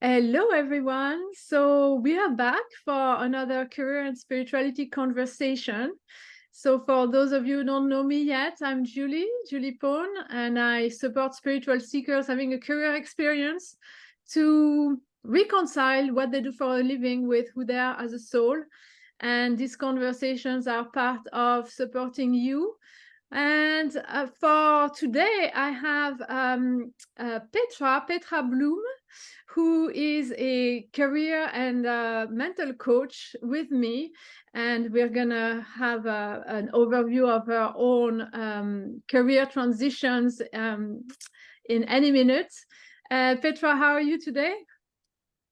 Hello, everyone. So we are back for another career and spirituality conversation. So for those of you who don't know me yet, I'm Julie Pone, and I support spiritual seekers having a career experience to reconcile what they do for a living with who they are as a soul. And these conversations are part of supporting you. And for today, I have Petra Blume, who is a career and mental coach with me. And we're going to have an overview of her own career transitions in any minute. Petra, how are you today?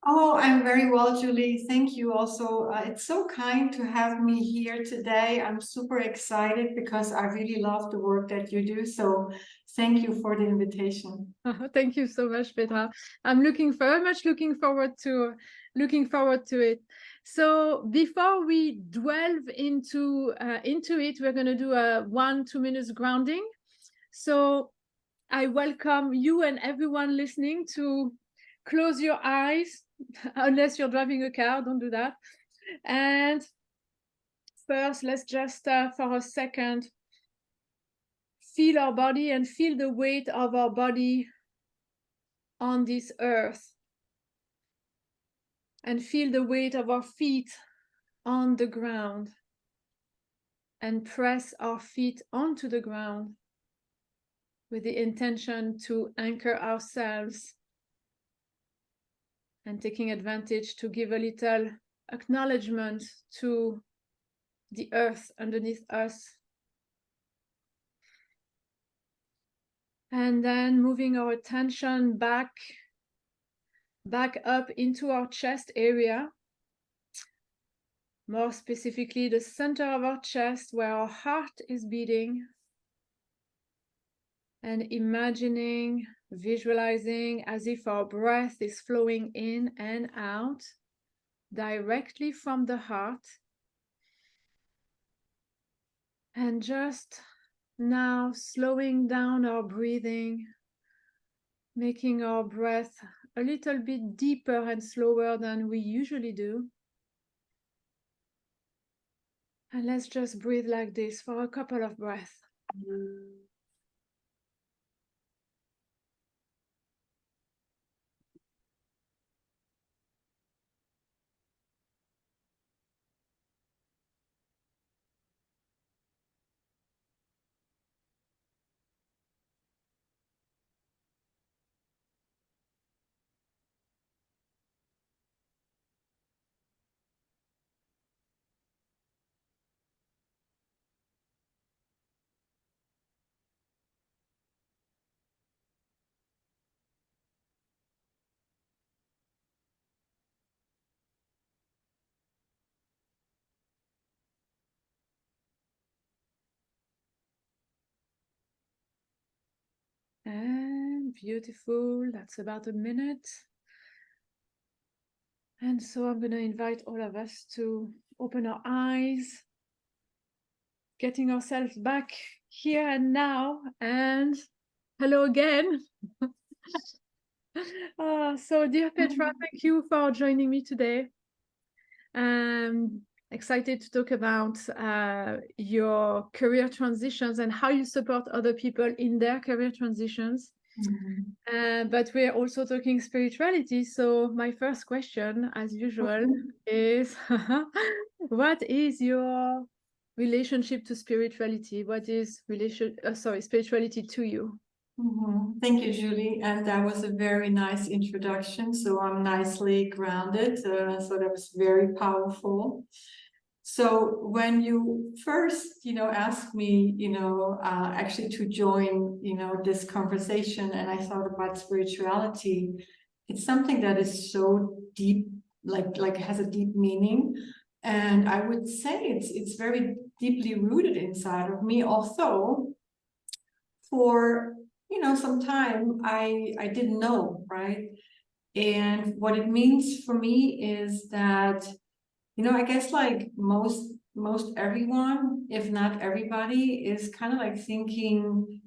Oh, I'm very well, Julie. Thank you also. It's so kind to have me here today. I'm super excited because I really love the work that you do. So thank you for the invitation. Thank you so much, Petra. I'm very much looking forward to it. So before we delve into it, we're going to do a 1-2 minutes grounding. So I welcome you and everyone listening to close your eyes, unless you're driving a car, don't do that. And first, let's just for a second feel our body and feel the weight of our body on this earth. And feel the weight of our feet on the ground. And press our feet onto the ground with the intention to anchor ourselves and taking advantage to give a little acknowledgement to the earth underneath us. And then moving our attention back up into our chest area, more specifically the center of our chest where our heart is beating, and imagining, visualizing as if our breath is flowing in and out directly from the heart. And just now slowing down our breathing, making our breath a little bit deeper and slower than we usually do. And let's just breathe like this for a couple of breaths. And beautiful, that's about a minute. And so I'm going to invite all of us to open our eyes, getting ourselves back here and now. And hello again. So dear Petra, thank you for joining me today. Excited to talk about your career transitions and how you support other people in their career transitions. But we're also talking spirituality. So my first question, as usual, is what is your relationship to spirituality? What is spirituality to you? Thank you, Julie. And that was a very nice introduction. So I'm nicely grounded. So that was very powerful. So when you first, asked me, actually to join, this conversation, and I thought about spirituality, it's something that is so deep, like has a deep meaning. And I would say it's very deeply rooted inside of me, although for some time I didn't know, right? And what it means for me is that, I guess like most everyone, if not everybody, is kind of like thinking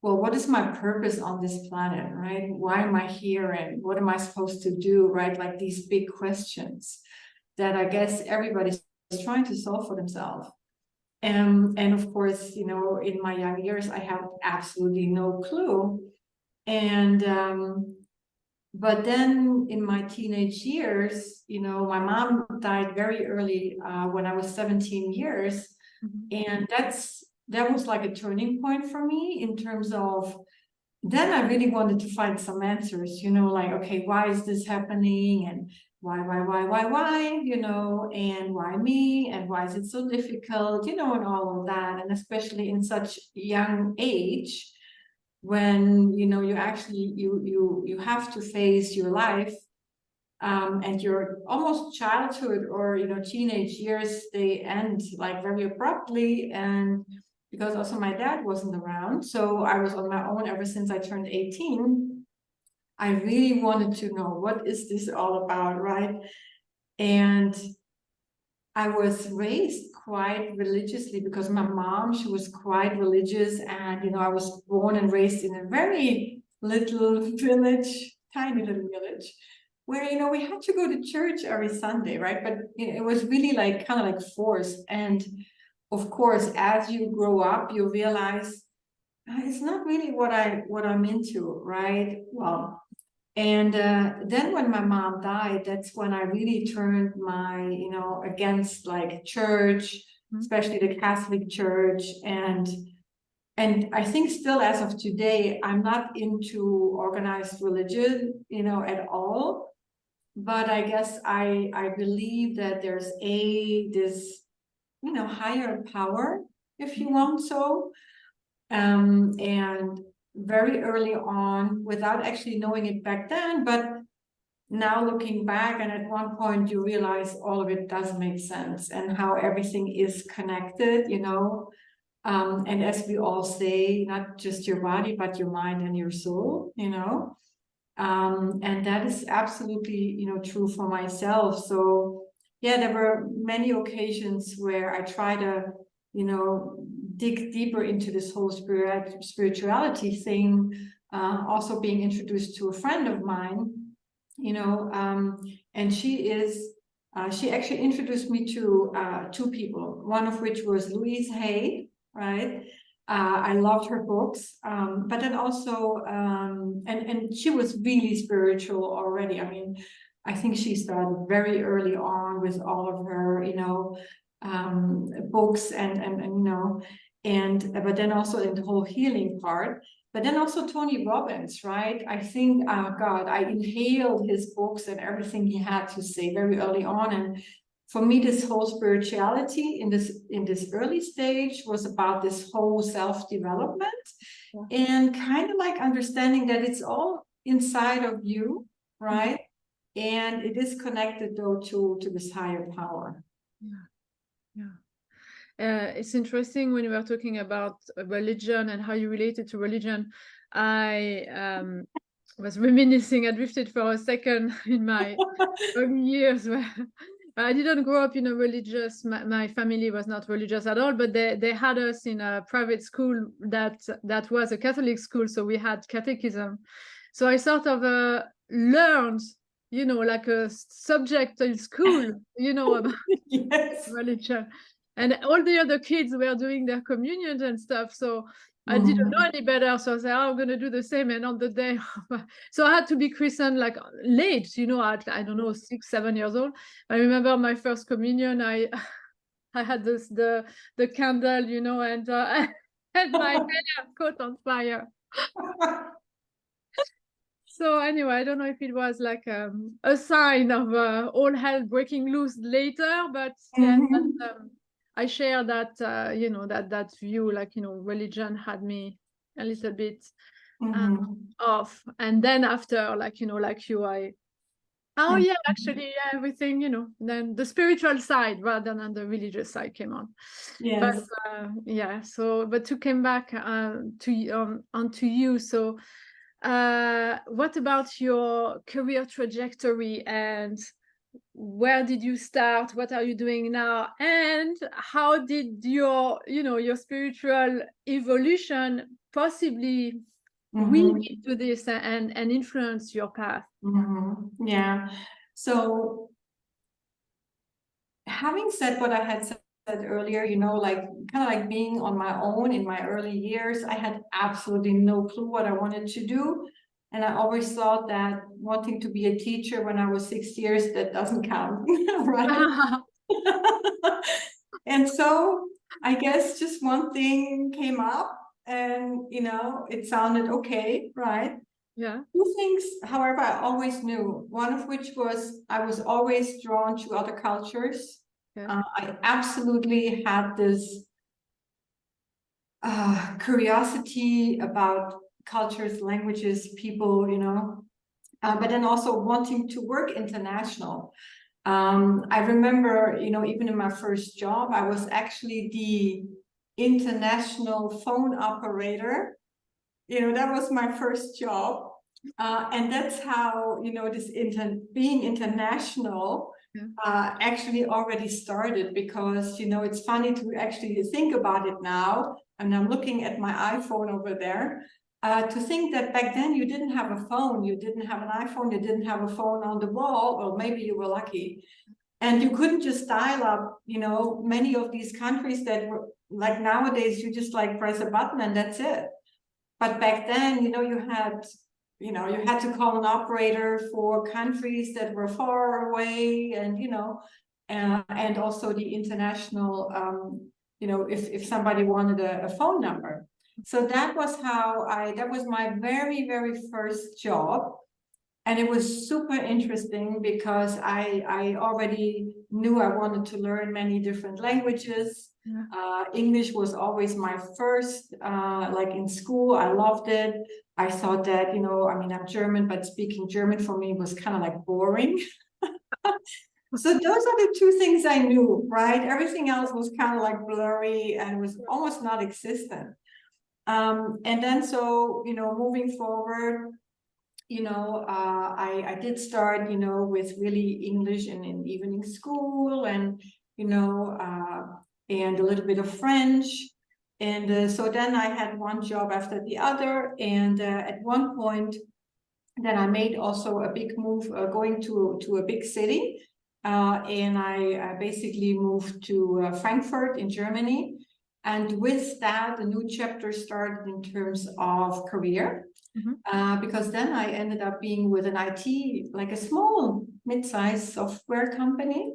well, what is my purpose on this planet, right? Why am I here and what am I supposed to do, right? Like these big questions that I guess everybody's trying to solve for themselves. And of course, you know, in my young years, I have absolutely no clue. And but then in my teenage years, you know, my mom died very early when I was 17 years. And that was like a turning point for me in terms of, then I really wanted to find some answers, you know, like, okay, why is this happening? And why, you know, and why me? And why is it so difficult, you know, and all of that. And especially in such young age, when, you know, you actually, you have to face your life, and your almost childhood or, you know, teenage years, they end like very abruptly. And because also my dad wasn't around, so I was on my own ever since I turned 18. I really wanted to know, what is this all about, right? And I was raised quite religiously because my mom, she was quite religious. And, you know, I was born and raised in a very little village, tiny little village, where, you know, we had to go to church every Sunday, right? But you know, it was really like kind of like forced. And of course, as you grow up, you realize, it's not really what I'm into, right? Well, and then when my mom died, that's when I really turned my, you know, against like church, especially the Catholic Church. And I think still as of today, I'm not into organized religion, you know, at all. But I guess I believe that there's this, you know, higher power, if you want so. And very early on, without actually knowing it back then, but now looking back, and at one point you realize all of it does make sense and how everything is connected, you know. And as we all say, not just your body, but your mind and your soul, you know. And that is absolutely, you know, true for myself. So yeah, there were many occasions where I try to, you know, dig deeper into this whole spirituality thing. Also being introduced to a friend of mine, you know, and she actually introduced me to two people, one of which was Louise Hay, right? I loved her books, but then also, and she was really spiritual already. I mean, I think she started very early on with all of her, you know, books and you know, and but then also in the whole healing part. But then also Tony Robbins, right? I think, God, I inhaled his books and everything he had to say very early on. And for me, this whole spirituality in this early stage was about this whole self-development, and kind of like understanding that it's all inside of you, right? And it is connected though to this higher power. It's interesting when you were talking about religion and how you related to religion. I was reminiscing. I drifted for a second in my early years where I didn't grow up in a religious. My family was not religious at all, but they had us in a private school that was a Catholic school, so we had catechism. So I sort of learned, you know, like a subject in school, you know, about Yes. religion. And all the other kids were doing their communion and stuff. So I didn't know any better. So I said, oh, I'm going to do the same. And on the day, so I had to be christened like late, you know, at, I don't know, 6, 7 years old. I remember my first communion, I had the candle, you know, and I had my hair caught on fire. So anyway, I don't know if it was like a sign of all hell breaking loose later, but yeah, I share that, you know, that view, like, you know, religion had me a little bit off. And then after, like, you know, like you, actually, yeah, everything, you know, then the spiritual side rather than the religious side came on. Yes. But yeah, so, but to come back onto you, so what about your career trajectory and where did you start? What are you doing now? And how did your, your spiritual evolution possibly weave into this and influence your path? Yeah. So having said what I had said earlier, like kind of like being on my own in my early years, I had absolutely no clue what I wanted to do. And I always thought that wanting to be a teacher when I was 6 years, that doesn't count, right? And so I guess just one thing came up and, it sounded okay, right? Yeah. Two things, however, I always knew, one of which was I was always drawn to other cultures. Yeah. I absolutely had this curiosity about cultures, languages, people, but then also wanting to work international. I remember, even in my first job, I was actually the international phone operator. That was my first job. And that's how, this being international actually already started, because, it's funny to actually think about it now. And I'm looking at my iPhone over there. To think that back then you didn't have a phone, you didn't have an iPhone, you didn't have a phone on the wall, or maybe you were lucky. And you couldn't just dial up, many of these countries that were like nowadays, you just like press a button and that's it. But back then, you had to call an operator for countries that were far away, and and also the international, if somebody wanted a phone number. So that was that was my very, very first job. And it was super interesting because I already knew I wanted to learn many different languages. English was always my first, like in school, I loved it. I thought that, I'm German, but speaking German for me was kind of like boring. So those are the two things I knew, right? Everything else was kind of like blurry and was almost not existent. And then so, moving forward, I did start, with really English and in evening school, and, and a little bit of French. And so then I had one job after the other. And at one point, then I made also a big move, going to a big city. And I basically moved to Frankfurt in Germany. And with that, a new chapter started in terms of career. Because then I ended up being with an IT, like a small mid-sized software company.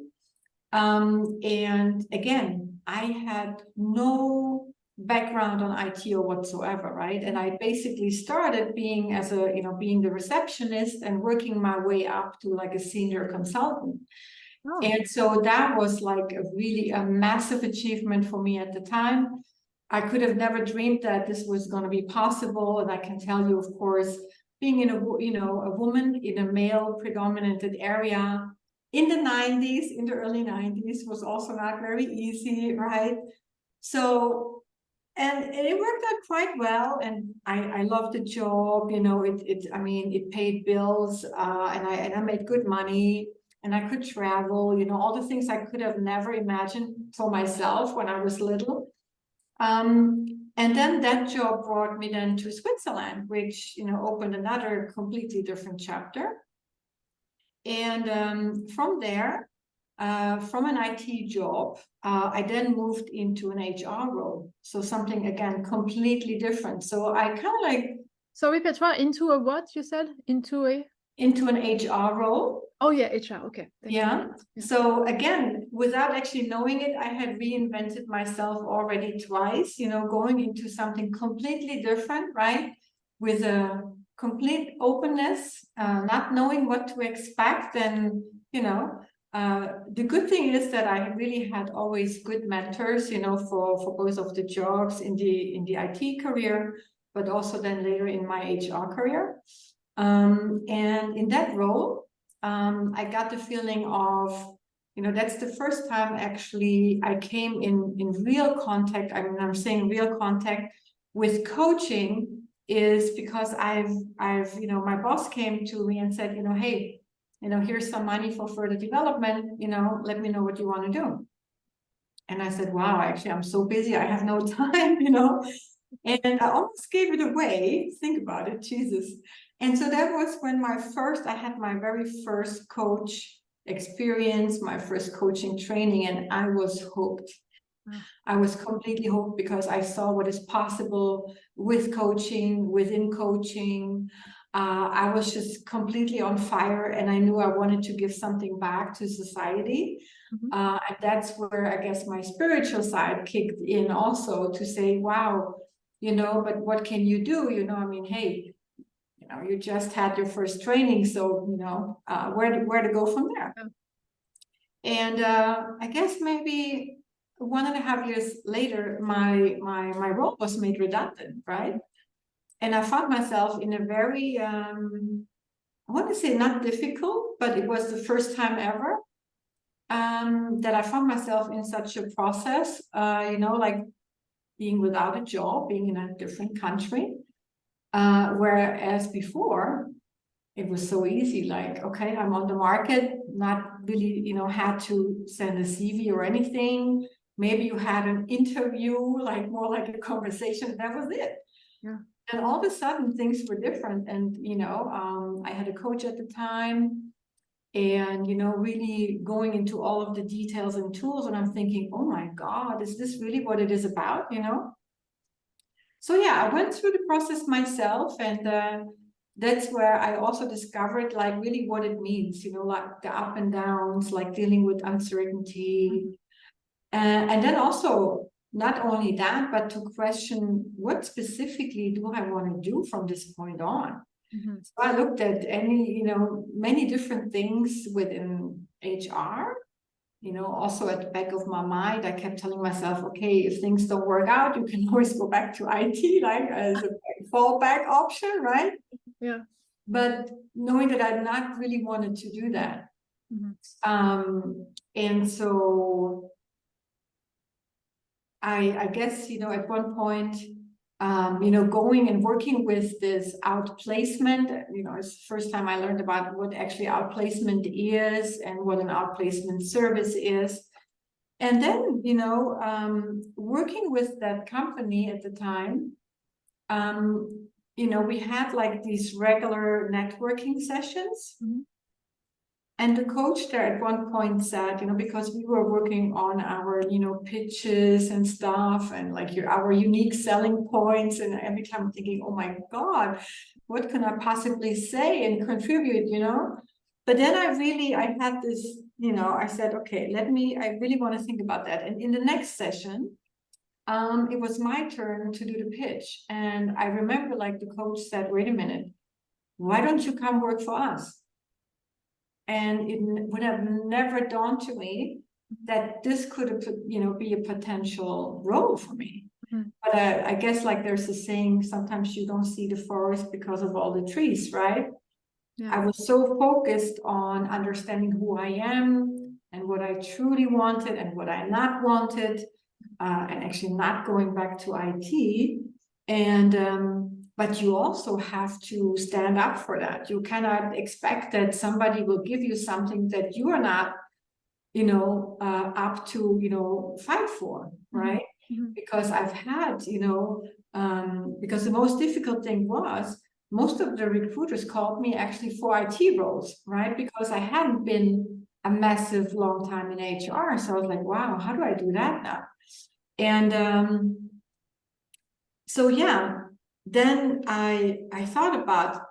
And again, I had no background on IT or whatsoever, right? And I basically started being being the receptionist and working my way up to like a senior consultant. Oh. And so that was like a massive achievement for me at the time. I could have never dreamed that this was going to be possible. And I can tell you, of course, being in a woman in a male predominated area in the 90s, in the early 90s, was also not very easy, right? So, and it worked out quite well. And I loved the job, it paid bills, and I made good money, and I could travel, all the things I could have never imagined for myself when I was little. And then that job brought me then to Switzerland, which, opened another completely different chapter. And from there, from an IT job, I then moved into an HR role. So something, again, completely different. So I kind of like... Sorry, Petra, into a what you said? Into an HR role. Oh yeah, HR, okay. Yeah. So again, without actually knowing it, I had reinvented myself already twice, going into something completely different, right? With a complete openness, not knowing what to expect. And, the good thing is that I really had always good mentors, for both of the jobs in the IT career, but also then later in my HR career. And in that role, I got the feeling of, that's the first time actually I came in real contact. I mean, I'm saying real contact with coaching, is because I've my boss came to me and said, hey, here's some money for further development, let me know what you want to do. And I said, wow, actually, I'm so busy, I have no time, and I almost gave it away. Think about it, Jesus. And so that was when I had my very first coach experience, my first coaching training, and I was hooked. I was completely hooked because I saw what is possible with coaching, within coaching. I was just completely on fire, and I knew I wanted to give something back to society. And that's where I guess my spiritual side kicked in also, to say, wow, but what can you do? Hey, you just had your first training, so where to go from there? And I guess maybe 1.5 years later, my role was made redundant, right? And I found myself in a very, I want to say not difficult, but it was the first time ever that I found myself in such a process, like being without a job, being in a different country, whereas before, it was so easy, like, okay, I'm on the market, not really, had to send a CV or anything. Maybe you had an interview, like more like a conversation, that was it. Yeah. And all of a sudden things were different. And, I had a coach at the time, and, really going into all of the details and tools. And I'm thinking, oh my God, is this really what it is about, So yeah, I went through the process myself, and that's where I also discovered like really what it means, like the up and downs, like dealing with uncertainty. And then also not only that, but to question, what specifically do I want to do from this point on? So I looked at many different things within HR. Also at the back of my mind, I kept telling myself, okay, if things don't work out, you can always go back to IT, like as a fallback option, right? Yeah. But knowing that I not really wanted to do that. And so I guess, at one point, going and working with this outplacement, it's the first time I learned about what actually outplacement is and what an outplacement service is. And then, working with that company at the time, we had like these regular networking sessions. And the coach there at one point said, because we were working on our, pitches and stuff, and like our unique selling points. And every time I'm thinking, oh my God, what can I possibly say and contribute, But then I had this, I said, okay, I really want to think about that. And in the next session, it was my turn to do the pitch. And I remember like the coach said, wait a minute, why don't you come work for us? And it would have never dawned to me that this could, be a potential role for me. But I guess like there's a saying, sometimes you don't see the forest because of all the trees, right? Yeah. I was so focused on understanding who I am and what I truly wanted and what I not wanted, and actually not going back to IT. And but you also have to stand up for that. You cannot expect that somebody will give you something that you are not, up to, fight for, right? Because I've had, because the most difficult thing was most of the recruiters called me actually for IT roles, right? Because I hadn't been a massive long time in HR. So I was like, wow, how do I do that now? And so yeah, then I thought about,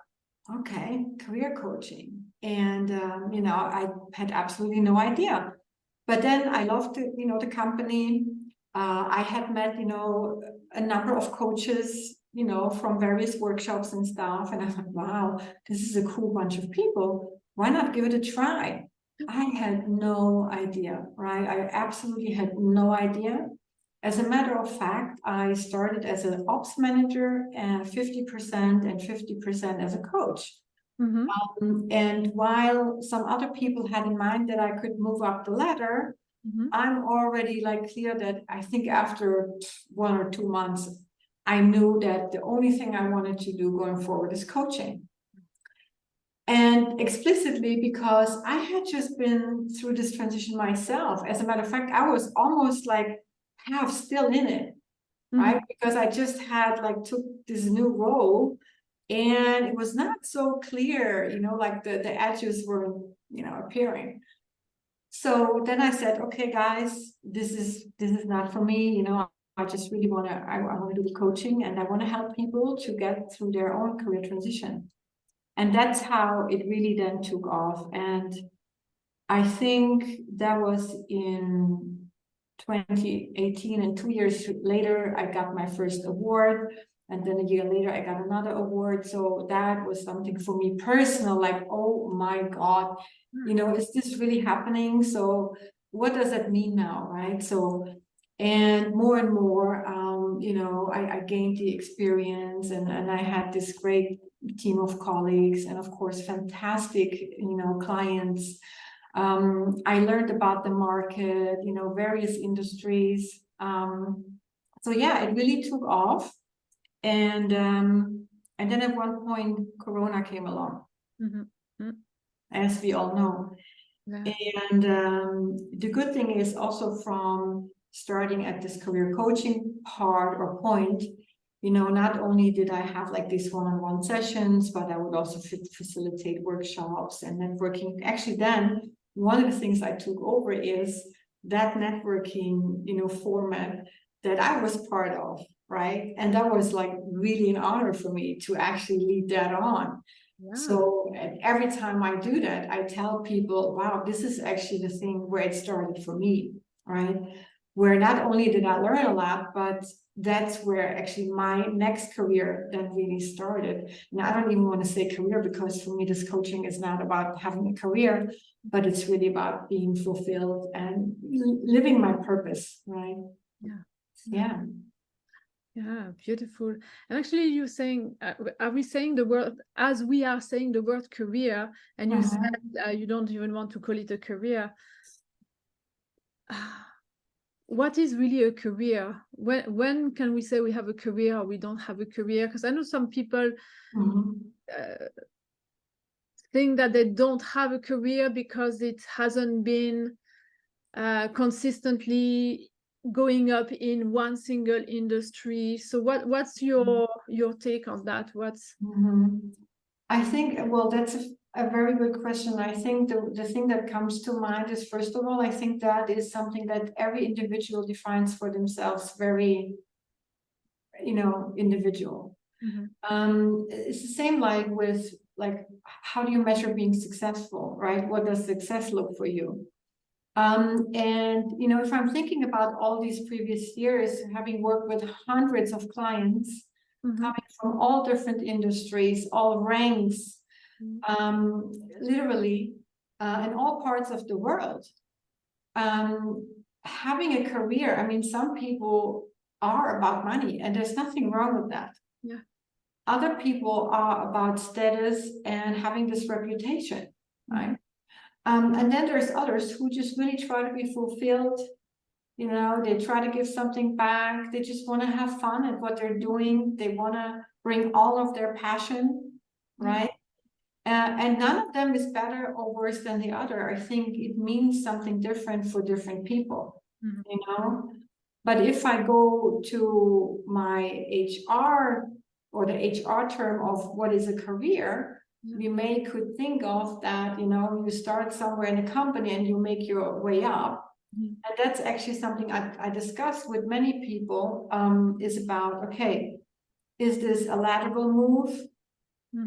okay, career coaching. And I had absolutely no idea. But then I loved the company. I had met, a number of coaches, from various workshops and stuff. And I thought, wow, this is a cool bunch of people. Why not give it a try? I had no idea, right? I absolutely had no idea. As a matter of fact, I started as an ops manager and 50% and 50% as a coach. And while some other people had in mind that I could move up the ladder, I'm already like clear that I think after 1 or 2 months, I knew that the only thing I wanted to do going forward is coaching. And explicitly because I had just been through this transition myself. As a matter of fact, I was almost like half still in it, right? Because I just had like took this new role and it was not so clear, like the edges were, appearing. So then I said, okay, guys, this is not for me. I just really I want to do coaching and I want to help people to get through their own career transition. And that's how it really then took off. And I think that was in 2018, and 2 years later, I got my first award. And then a year later, I got another award. So that was something for me personal, like, oh my God, is this really happening? So what does that mean now, right? So, and more, I gained the experience and I had this great team of colleagues and of course, fantastic, clients. I learned about the market, various industries. So yeah, it really took off. And then at one point, Corona came along, as we all know. Yeah. And the good thing is also from starting at this career coaching part or point, not only did I have like these one-on-one sessions, but I would also facilitate workshops and networking. Actually, then one of the things I took over is that networking, format that I was part of, right? And that was like really an honor for me to actually lead that on. Yeah. So every time I do that, I tell people, wow, this is actually the thing where it started for me, right? Where not only did I learn a lot, but that's where actually my next career then really started. Now, I don't even want to say career because for me, this coaching is not about having a career, but it's really about being fulfilled and living my purpose, right? Yeah. Yeah. Yeah, beautiful. And actually, you're saying, are we saying the word, as we are saying the word career, and you said you don't even want to call it a career. What is really a career? When can we say we have a career or we don't have a career? Because I know some people think that they don't have a career because it hasn't been consistently going up in one single industry. So what's your take on that? I think, well, that's a very good question. I think the thing that comes to mind is, first of all, I think that is something that every individual defines for themselves, very, individual. It's the same like with like, how do you measure being successful, right? What does success look for you? And if I'm thinking about all these previous years, having worked with hundreds of clients coming from all different industries, all ranks, literally, in all parts of the world, having a career, I mean, some people are about money and there's nothing wrong with that. Yeah. Other people are about status and having this reputation, right? And then there's others who just really try to be fulfilled. They try to give something back. They just want to have fun at what they're doing. They want to bring all of their passion, right? And none of them is better or worse than the other. I think it means something different for different people, But if I go to my HR or the HR term of what is a career, we could think of that, you start somewhere in a company and you make your way up. And that's actually something I discussed with many people, is about, okay, is this a lateral move?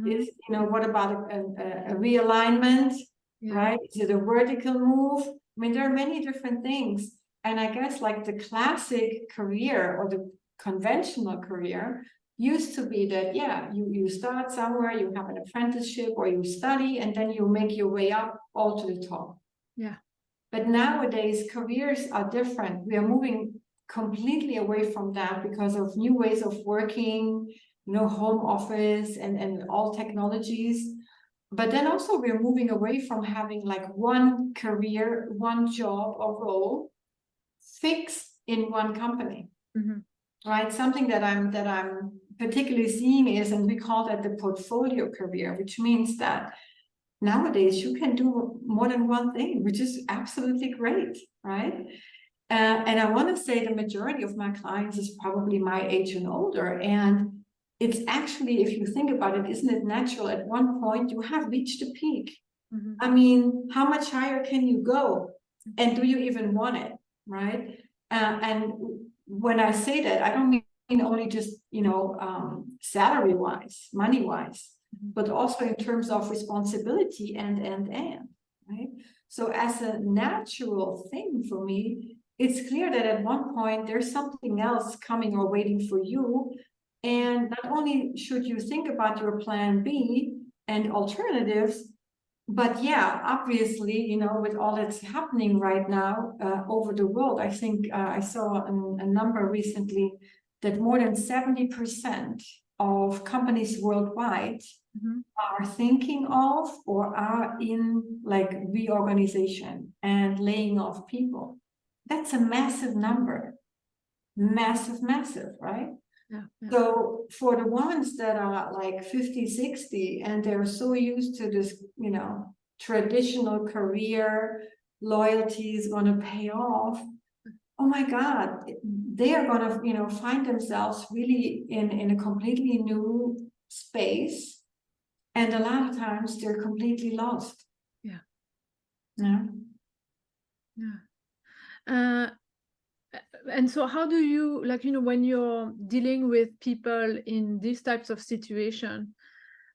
Is, what about a realignment, right? Is it a vertical move? I mean, there are many different things. And I guess like the classic career or the conventional career used to be that, you start somewhere, you have an apprenticeship or you study, and then you make your way up all to the top. Yeah. But nowadays, careers are different. We are moving completely away from that because of new ways of working, home office and all technologies. But then also we're moving away from having like one career, one job or role fixed in one company. Right? Something that I'm particularly seeing is, and we call that the portfolio career, which means that nowadays you can do more than one thing, which is absolutely great, right? And I want to say the majority of my clients is probably my age and older. And it's actually, if you think about it, isn't it natural? At one point, you have reached a peak. Mm-hmm. I mean, how much higher can you go? And do you even want it, right? And when I say that, I don't mean only just, salary-wise, money-wise, but also in terms of responsibility and, right? So as a natural thing for me, it's clear that at one point there's something else coming or waiting for you. And not only should you think about your plan B and alternatives, but yeah, obviously, with all that's happening right now over the world, I think I saw a number recently that more than 70% of companies worldwide are thinking of or are in like reorganization and laying off people. That's a massive number. Massive, right? Yeah. So for the ones that are like 50, 60, and they're so used to this, traditional career, loyalty is going to pay off. Oh my God, they are going to, find themselves really in a completely new space. And a lot of times they're completely lost. Yeah. And so how do you, when you're dealing with people in these types of situation,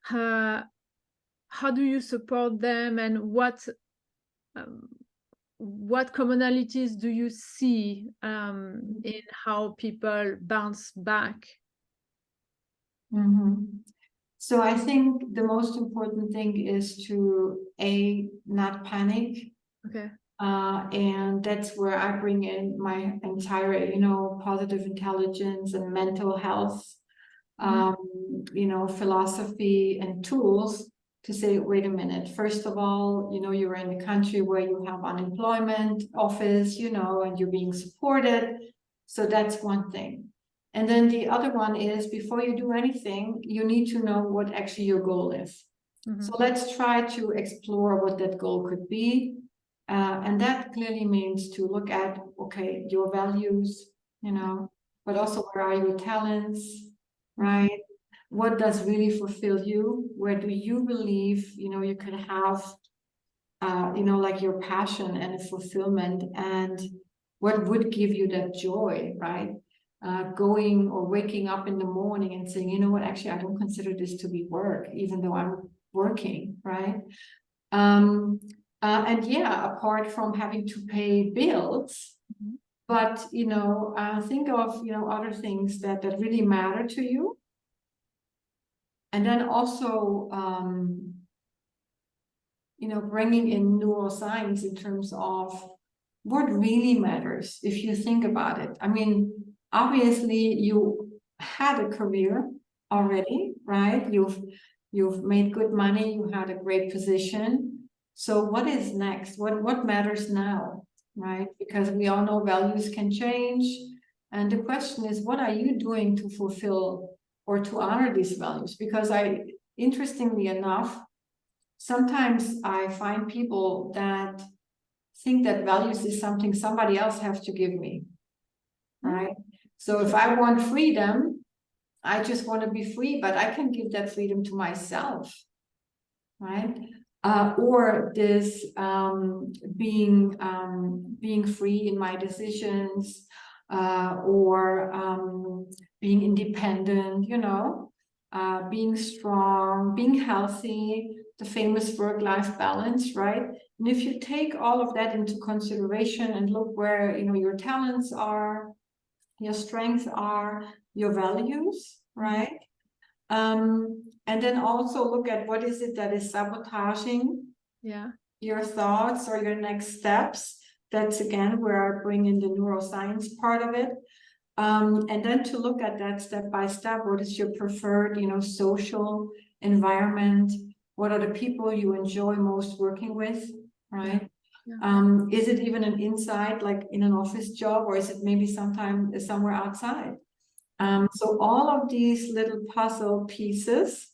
how do you support them, and what commonalities do you see in how people bounce back? So I think the most important thing is to not panic. Okay. And that's where I bring in my entire, positive intelligence and mental health, philosophy and tools to say, wait a minute, first of all, you're in a country where you have unemployment office, and you're being supported. So that's one thing. And then the other one is, before you do anything, you need to know what actually your goal is. So let's try to explore what that goal could be. And that clearly means to look at, okay, your values, but also where are your talents, right? What does really fulfill you? Where do you believe, you could have, like your passion and fulfillment, and what would give you that joy, right? Going or waking up in the morning and saying, you know what, actually, I don't consider this to be work, even though I'm working, right? And yeah, apart from having to pay bills, but think of other things that really matter to you, and then also bringing in neuroscience in terms of what really matters. If you think about it, I mean, obviously you had a career already, right? You've made good money, you had a great position. So what is next? What matters now, right? Because we all know values can change. And the question is, what are you doing to fulfill or to honor these values? Because interestingly enough, sometimes I find people that think that values is something somebody else has to give me, right? So if I want freedom, I just want to be free, but I can give that freedom to myself, right? Or this being free in my decisions, or being independent, being strong, being healthy, the famous work-life balance, right? And if you take all of that into consideration and look where your talents are, your strengths are, your values, right? And then also look at what is it that is sabotaging your thoughts or your next steps. That's again where I bring in the neuroscience part of it. And then to look at that step by step. What is your preferred, social environment? What are the people you enjoy most working with, right? Is it even an inside, like in an office job, or is it maybe sometime somewhere outside? So all of these little puzzle pieces,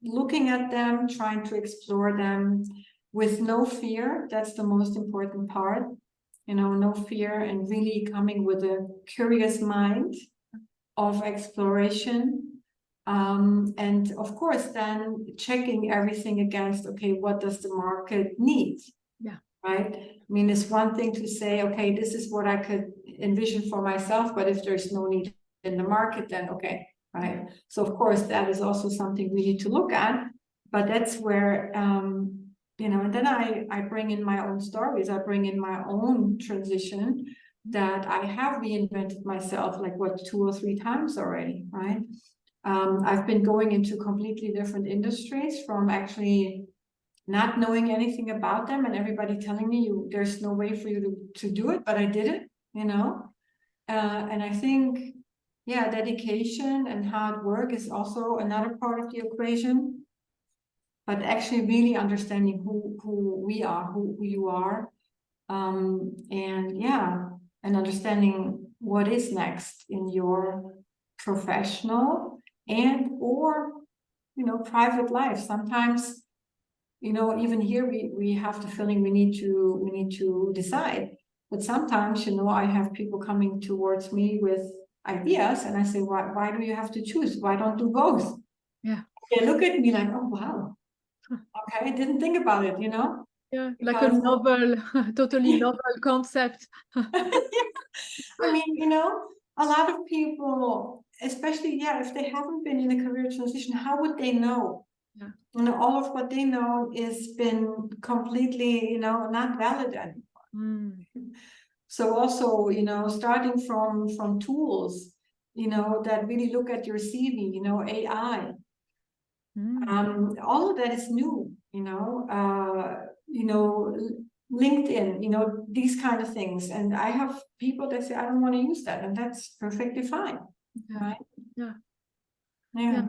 looking at them, trying to explore them with no fear. That's the most important part. No fear, and really coming with a curious mind of exploration. And of course, then checking everything against, okay, what does the market need? Yeah. Right? I mean, it's one thing to say, okay, this is what I could envision for myself, but if there's no need in the market, then okay, right? So of course, that is also something we need to look at, but that's where, and then I bring in my own stories, I bring in my own transition, that I have reinvented myself like 2 or 3 times already, right? I've been going into completely different industries, from actually not knowing anything about them and everybody telling me there's no way for you to do it, but I did it, and I think, yeah, dedication and hard work is also another part of the equation, but actually really understanding who we are, who you are, and understanding what is next in your professional and or private life. Sometimes even here we have the feeling we need to decide, but sometimes I have people coming towards me with ideas, and I say, why do you have to choose? Why don't do both? Yeah. They look at me like, oh wow, okay, I didn't think about it, Yeah, like a novel, totally novel concept. I mean, a lot of people, especially, if they haven't been in a career transition, how would they know? Yeah. All of what they know is been completely, not valid anymore. Mm. So also, starting from tools, that really look at your CV, AI, all of that is new, LinkedIn, these kind of things. And I have people that say, I don't want to use that, and that's perfectly fine. Yeah. Right? Yeah. Yeah.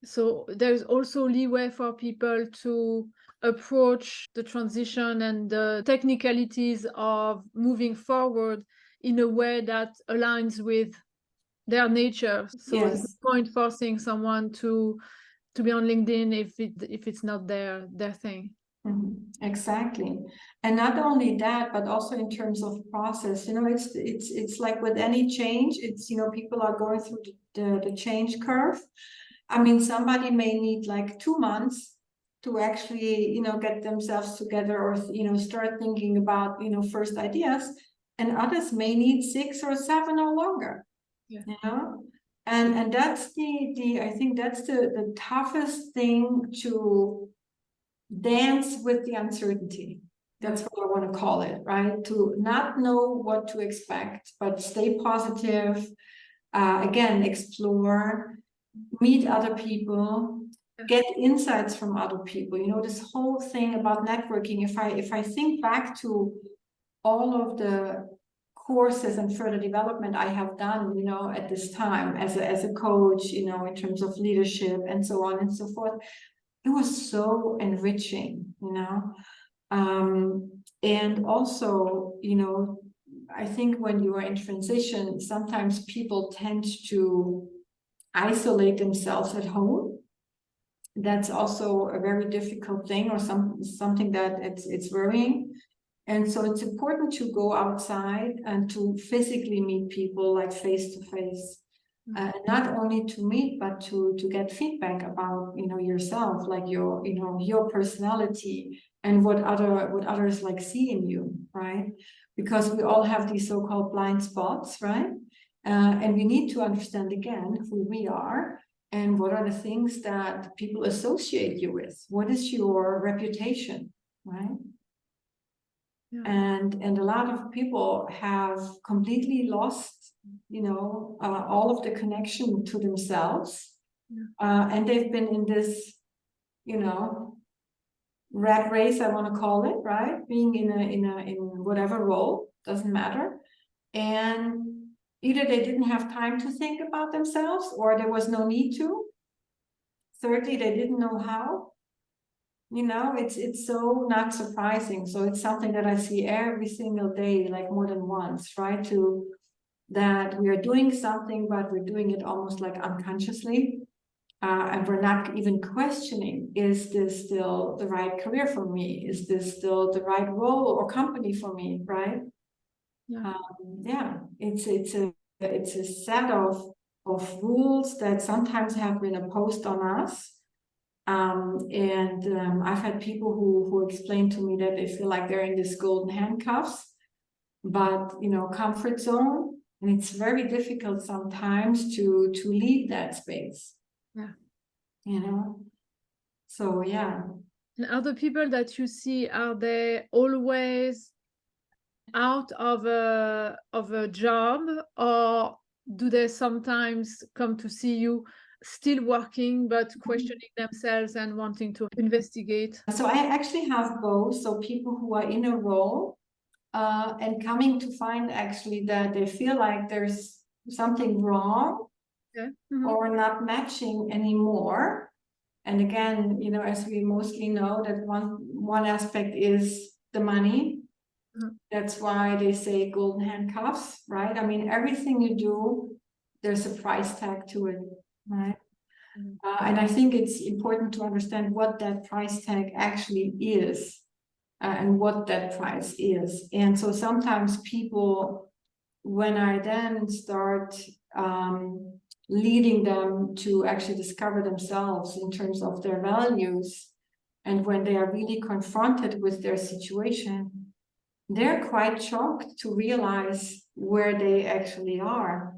So there's also leeway for people to approach the transition and the technicalities of moving forward in a way that aligns with their nature. So Yes. there's no point forcing someone to be on LinkedIn if it's not their thing. Exactly. And not only that, but also in terms of process, it's like with any change, it's, people are going through the change curve. I mean, somebody may need like 2 months to actually, get themselves together, or, start thinking about, first ideas, and others may need 6 or 7 or longer. Yeah. And that's I think that's the toughest thing, to dance with the uncertainty. That's what I want to call it, right? To not know what to expect, but stay positive. Again, explore, meet other people, get insights from other people. This whole thing about networking. If I think back to all of the courses and further development I have done, at this time as a coach, in terms of leadership and so on and so forth, it was so enriching, and also, I think when you are in transition, sometimes people tend to isolate themselves at home. That's also a very difficult thing, or something that it's worrying. And so it's important to go outside and to physically meet people, like face to face. Not only to meet, but to get feedback about yourself, like your personality, and what others like see in you, right? Because we all have these so-called blind spots, right? And we need to understand again who we are, and what are the things that people associate you with. What is your reputation, right? Yeah. And a lot of people have completely lost, all of the connection to themselves, and they've been in this, rat race, I want to call it, right? Being in whatever role, doesn't matter, and either they didn't have time to think about themselves, or there was no need to. Thirdly, they didn't know how. It's so not surprising. So it's something that I see every single day, like more than once, right? That we are doing something, but we're doing it almost like unconsciously. and we're not even questioning, is this still the right career for me? Is this still the right role or company for me, right? Yeah. Yeah, it's a set of rules that sometimes have been imposed on us. I've had people who explain to me that they feel like they're in this golden handcuffs, but comfort zone, and it's very difficult sometimes to leave that space. Yeah. So yeah. And are the people that you see, are they always out of a job, or do they sometimes come to see you still working but questioning themselves and wanting to investigate? So I actually have both. So people who are in a role and coming to find actually that they feel like there's something wrong. Okay. Or not matching anymore. And again, as we mostly know, that one aspect is the money. That's why they say golden handcuffs, right? I mean, everything you do, there's a price tag to it, right? And I think it's important to understand what that price tag actually is, and what that price is. And so sometimes people, when I then start leading them to actually discover themselves in terms of their values, and when they are really confronted with their situation, they're quite shocked to realize where they actually are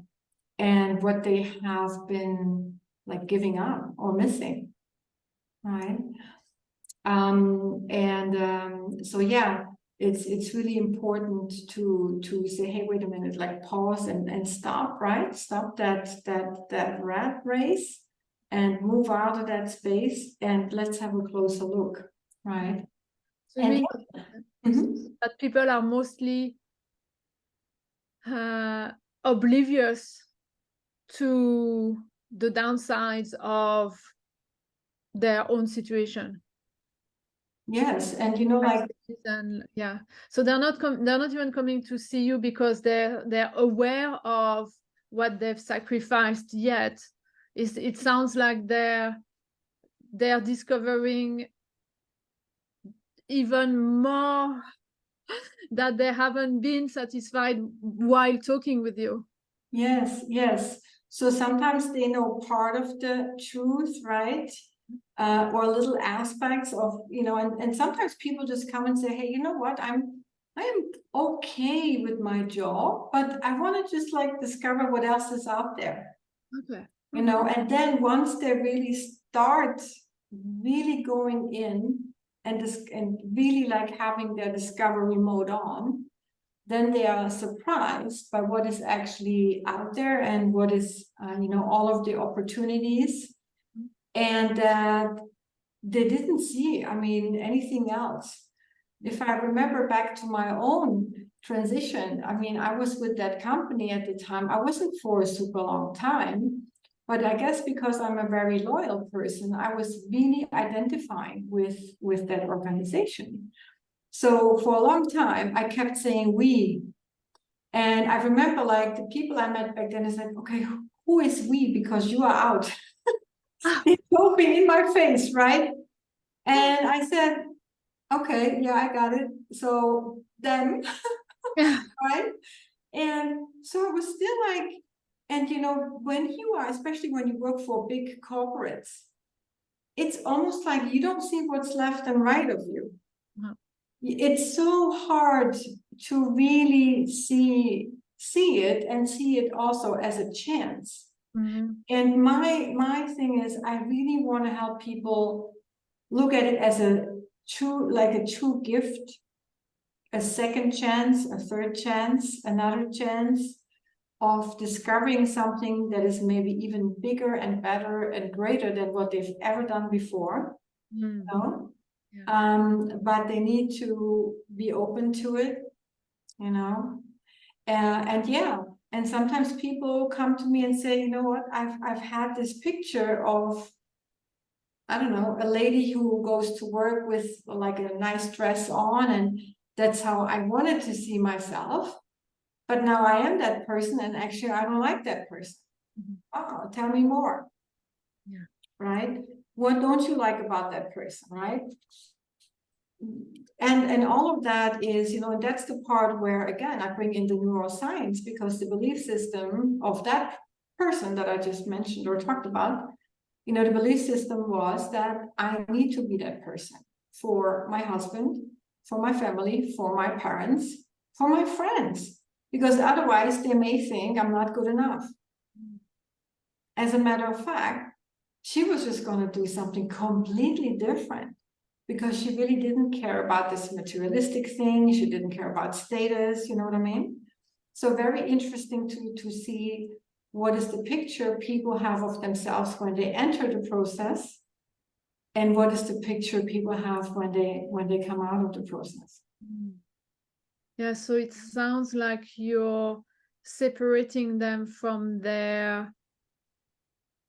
and what they have been like giving up or missing, right? So yeah, it's really important to say, hey, wait a minute, like pause and stop, right? Stop that rat race and move out of that space, and let's have a closer look, right? So you mean Mhm. that people are mostly oblivious to the downsides of their own situation? Yes, and And yeah, so they're not even coming to see you because they're aware of what they've sacrificed yet. It sounds like they're discovering even more that they haven't been satisfied while talking with you. yes. So sometimes they know part of the truth, right? Or little aspects of, and sometimes people just come and say, hey, you know what, I am okay with my job, but I want to just like discover what else is out there. Okay. And then once they really start really going in and really like having their discovery mode on, then they are surprised by what is actually out there and what is, all of the opportunities, and that they didn't see, anything else. If I remember back to my own transition, I was with that company at the time. I wasn't for a super long time, but I guess because I'm a very loyal person, I was really identifying with that organization. So for a long time, I kept saying we. And I remember like the people I met back then is like, okay, who is we? Because you are out. They told me in my face, right? And I said, okay, yeah, I got it. So them, Yeah. right? And so I was still like, and when you are, especially when you work for big corporates, it's almost like you don't see what's left and right of you. No. It's so hard to really see it and see it also as a chance. And my thing is, I really want to help people look at it as a true gift, a second chance, a third chance, another chance of discovering something that is maybe even bigger and better and greater than what they've ever done before. But they need to be open to it, and sometimes people come to me and say, you know what, I've had this picture of, I don't know, a lady who goes to work with like a nice dress on, and that's how I wanted to see myself. But now I am that person, and actually I don't like that person. Oh, tell me more. Yeah. right? What don't you like about that person, right? And all of that is, and that's the part where, again, I bring in the neuroscience, because the belief system of that person that I just mentioned or talked about, the belief system was that I need to be that person for my husband, for my family, for my parents, for my friends, because otherwise they may think I'm not good enough. As a matter of fact, she was just going to do something completely different, because she really didn't care about this materialistic thing. She didn't care about status, you know what I mean? So very interesting to see what is the picture people have of themselves when they enter the process, and what is the picture people have when they come out of the process. Yeah, so it sounds like you're separating them from their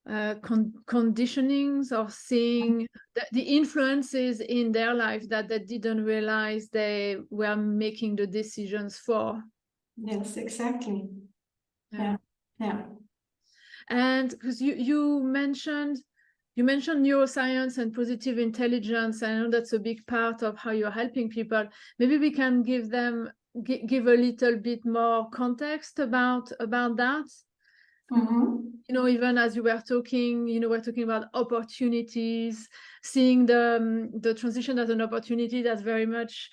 conditionings, or seeing the influences in their life that they didn't realize they were making the decisions for. Yes, exactly. Yeah. And because you mentioned neuroscience and positive intelligence, I know that's a big part of how you're helping people. Maybe we can give a little bit more context about that. Even as you were talking, we're talking about opportunities, seeing the transition as an opportunity. That's very much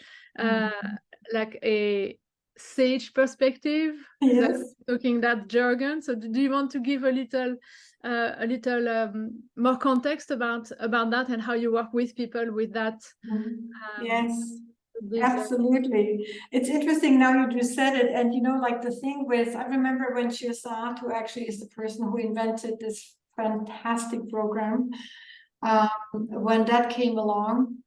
like a sage perspective. Yes. Talking that jargon. So do you want to give a little more context about that, and how you work with people with that? Yes. Absolutely. It's interesting now you just said it. And like the thing with, I remember when Shirzad, who actually is the person who invented this fantastic program, when that came along,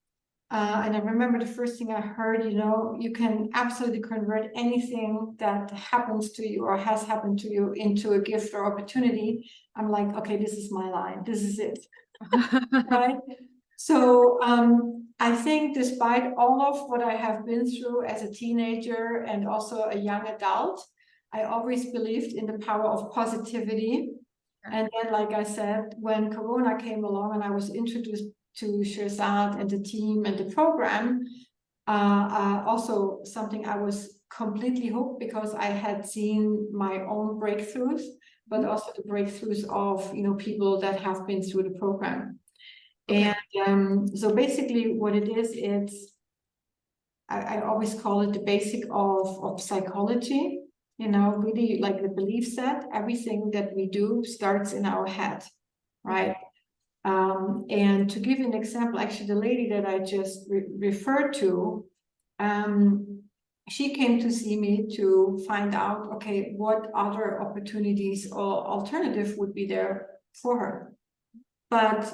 and I remember the first thing I heard, you can absolutely convert anything that happens to you or has happened to you into a gift or opportunity. I'm like, okay, this is my line. This is it. Right? So I think despite all of what I have been through as a teenager and also a young adult, I always believed in the power of positivity. And then, like I said, when Corona came along and I was introduced to Shirzad and the team and the program, also something I was completely hooked, because I had seen my own breakthroughs, but also the breakthroughs of people that have been through the program. Okay. And so basically what it is, I always call it the basic of psychology, really like the belief set. Everything that we do starts in our head, right? And to give an example, actually the lady that I just referred to, she came to see me to find out, okay, what other opportunities or alternative would be there for her. But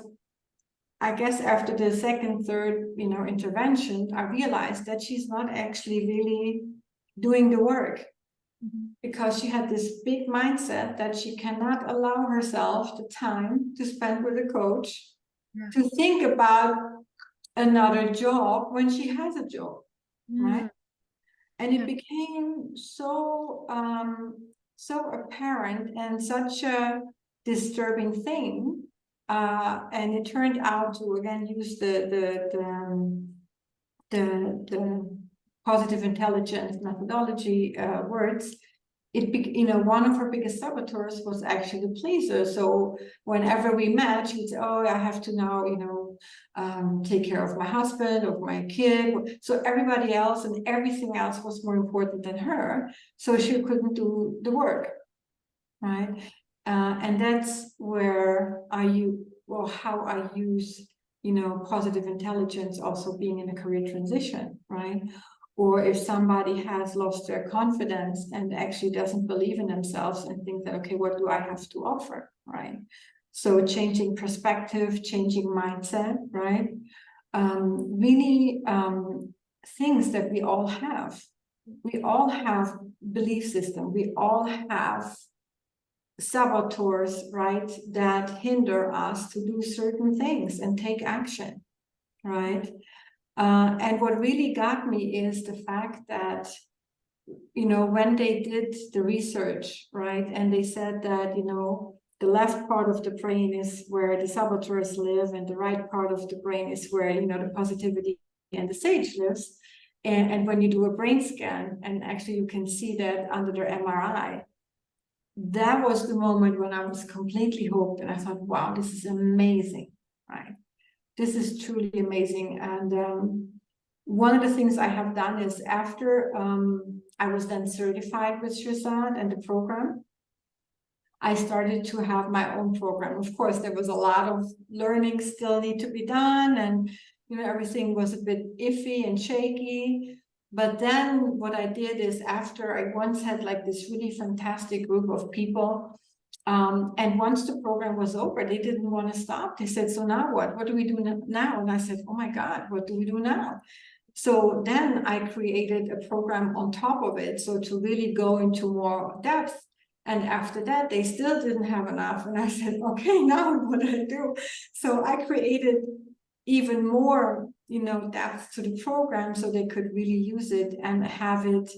I guess after the second, third, intervention, I realized that she's not actually really doing the work, because she had this big mindset that she cannot allow herself the time to spend with a coach, to think about another job when she has a job, right? And it became so apparent and such a disturbing thing. And it turned out to again use the positive intelligence methodology words. One of her biggest saboteurs was actually the pleaser. So whenever we met, she would say, "Oh, I have to now, take care of my husband or my kid." So everybody else and everything else was more important than her. So she couldn't do the work, right? And that's where how I use, positive intelligence also being in a career transition, right? Or if somebody has lost their confidence and actually doesn't believe in themselves and think that, okay, what do I have to offer, right? So changing perspective, changing mindset, right? Really things that we all have. We all have belief system. We all have saboteurs, right, that hinder us to do certain things and take action, right? And what really got me is the fact that, when they did the research, right, and they said that, the left part of the brain is where the saboteurs live, and the right part of the brain is where, you know, the positivity and the sage lives. And when you do a brain scan, and actually you can see that under the MRI, that was the moment when I was completely hooked, and I thought, wow, this is amazing, right? This is truly amazing. And one of the things I have done is, after I was then certified with Shazad and the program, I started to have my own program. Of course, there was a lot of learning still need to be done, and you know, everything was a bit iffy and shaky. But then what I did is, after I once had like this really fantastic group of people, and once the program was over, they didn't want to stop. They said, so now what? What do we do now? And I said, oh my God, what do we do now? So then I created a program on top of it, so to really go into more depth. And after that, they still didn't have enough. And I said, okay, now what do I do? So I created even more, you know, depth to the program, so they could really use it and have it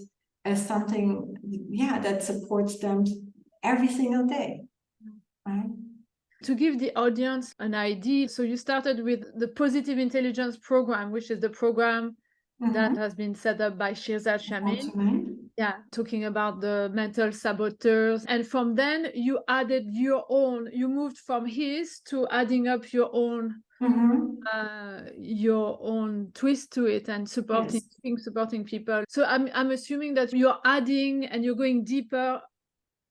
as something, yeah, that supports them every single day, right? To give the audience an idea, so you started with the Positive Intelligence program, which is the program that has been set up by Shirzad Chamine. Yeah, talking about the mental saboteurs. And from then you added your own, you moved from his to adding up your own twist to it, and supporting people. So I'm assuming that you're adding and you're going deeper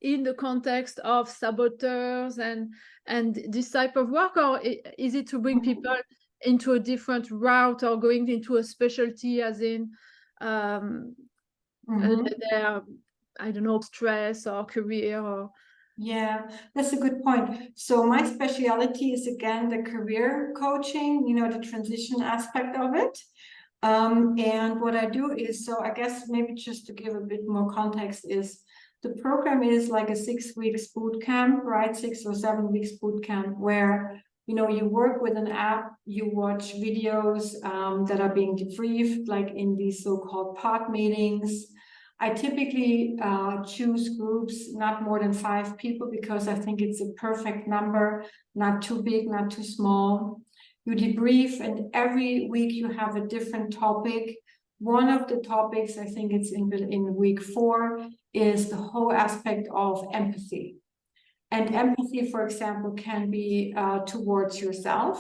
in the context of saboteurs and this type of work, or is it to bring people into a different route, or going into a specialty, as in their, I don't know, stress or career? Or yeah, that's a good point. So my specialty is, again, the career coaching, you know, the transition aspect of it. And what I do is, so I guess maybe just to give a bit more context, is the program is like a 6 weeks boot camp, right? 6 or 7 weeks boot camp, where, you know, you work with an app, you watch videos that are being debriefed, like in these so-called pod meetings. I typically choose groups not more than 5 people, because I think it's a perfect number, not too big, not too small. You debrief, and every week you have a different topic. One of the topics, I think it's in week 4, is the whole aspect of empathy. And empathy, for example, can be towards yourself,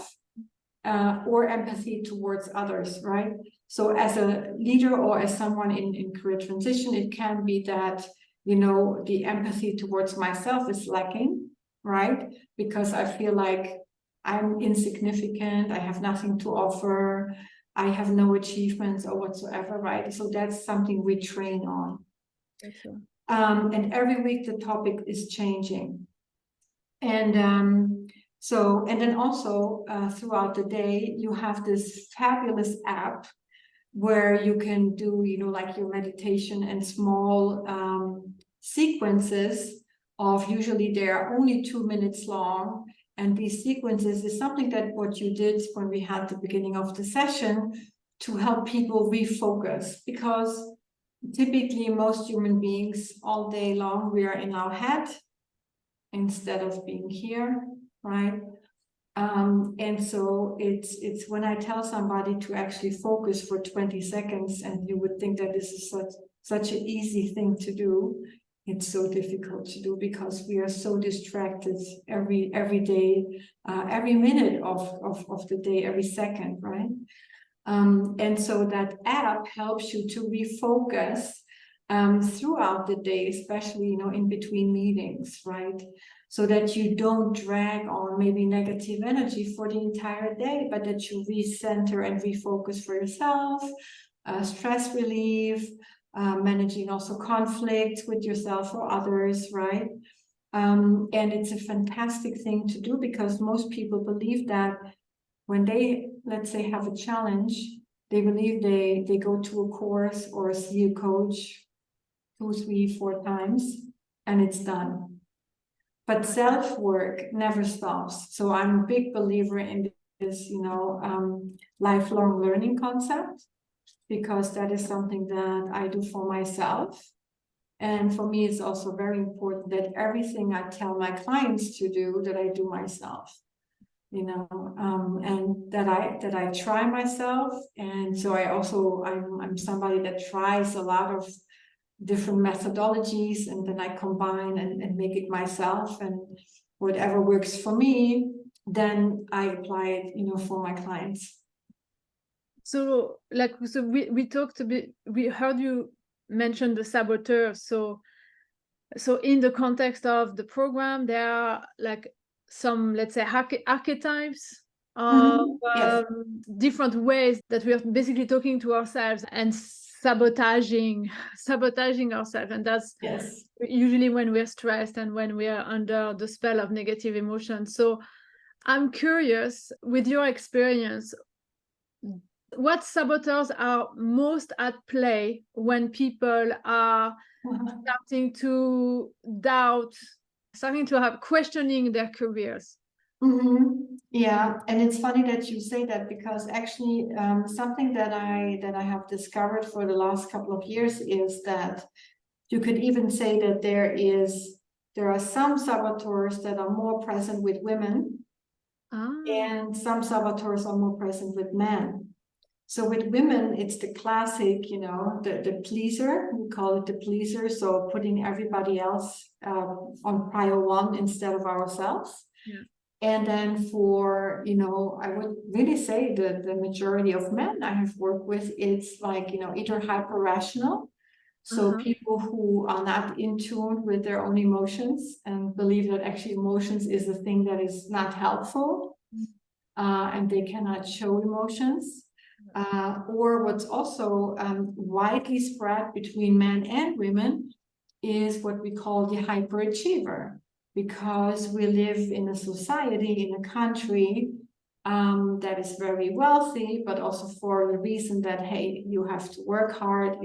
or empathy towards others, right? So as a leader, or as someone in career transition, it can be that, you know, the empathy towards myself is lacking, right? Because I feel like I'm insignificant, I have nothing to offer, I have no achievements or whatsoever, right? So that's something we train on. okay. And every week the topic is changing. And so, and then also throughout the day, you have this fabulous app where you can do, you know, like your meditation and small sequences of, usually they are only 2 minutes long. And these sequences is something that what you did when we had the beginning of the session, to help people refocus, because typically most human beings all day long, we are in our head instead of being here, right? And so it's when I tell somebody to actually focus for 20 seconds, and you would think that this is such an easy thing to do, it's so difficult to do, because we are so distracted every day, every minute of the day, every second, right? And so that app helps you to refocus throughout the day, especially, you know, in between meetings, right? So that you don't drag on maybe negative energy for the entire day, but that you recenter and refocus for yourself, stress relief, managing also conflict with yourself or others, right? And it's a fantastic thing to do, because most people believe that when they, let's say, have a challenge, they believe they go to a course or see a coach 2, 3, 4 times, and it's done. But self-work never stops. So I'm a big believer in this, you know, lifelong learning concept, because that is something that I do for myself. And for me, it's also very important that everything I tell my clients to do, that I do myself, and that I try myself. And so I'm somebody that tries a lot of different methodologies, and then I combine and make it myself, and whatever works for me, then I apply it, for my clients. So we talked a bit, we heard you mention the saboteur. So in the context of the program, there are like some, let's say, archetypes of Yes. different ways that we are basically talking to ourselves and sabotaging ourselves. And that's Yes. usually when we're stressed and when we are under the spell of negative emotions. So I'm curious, with your experience, what saboteurs are most at play when people are starting to doubt, starting to have questioning their careers? Yeah, and it's funny that you say that, because actually something that I have discovered for the last couple of years is that you could even say that there are some saboteurs that are more present with women, and some saboteurs are more present with men. So with women, it's the classic, the pleaser. We call it the pleaser. So putting everybody else on prior one instead of ourselves. Yeah. And then for, I would really say the majority of men I have worked with, it's like, either hyper rational. So people who are not in tune with their own emotions and believe that actually emotions is a thing that is not helpful, and they cannot show emotions. Or what's also widely spread between men and women is what we call the hyperachiever, because we live in a society, in a country that is very wealthy, but also for the reason that, hey, you have to work hard,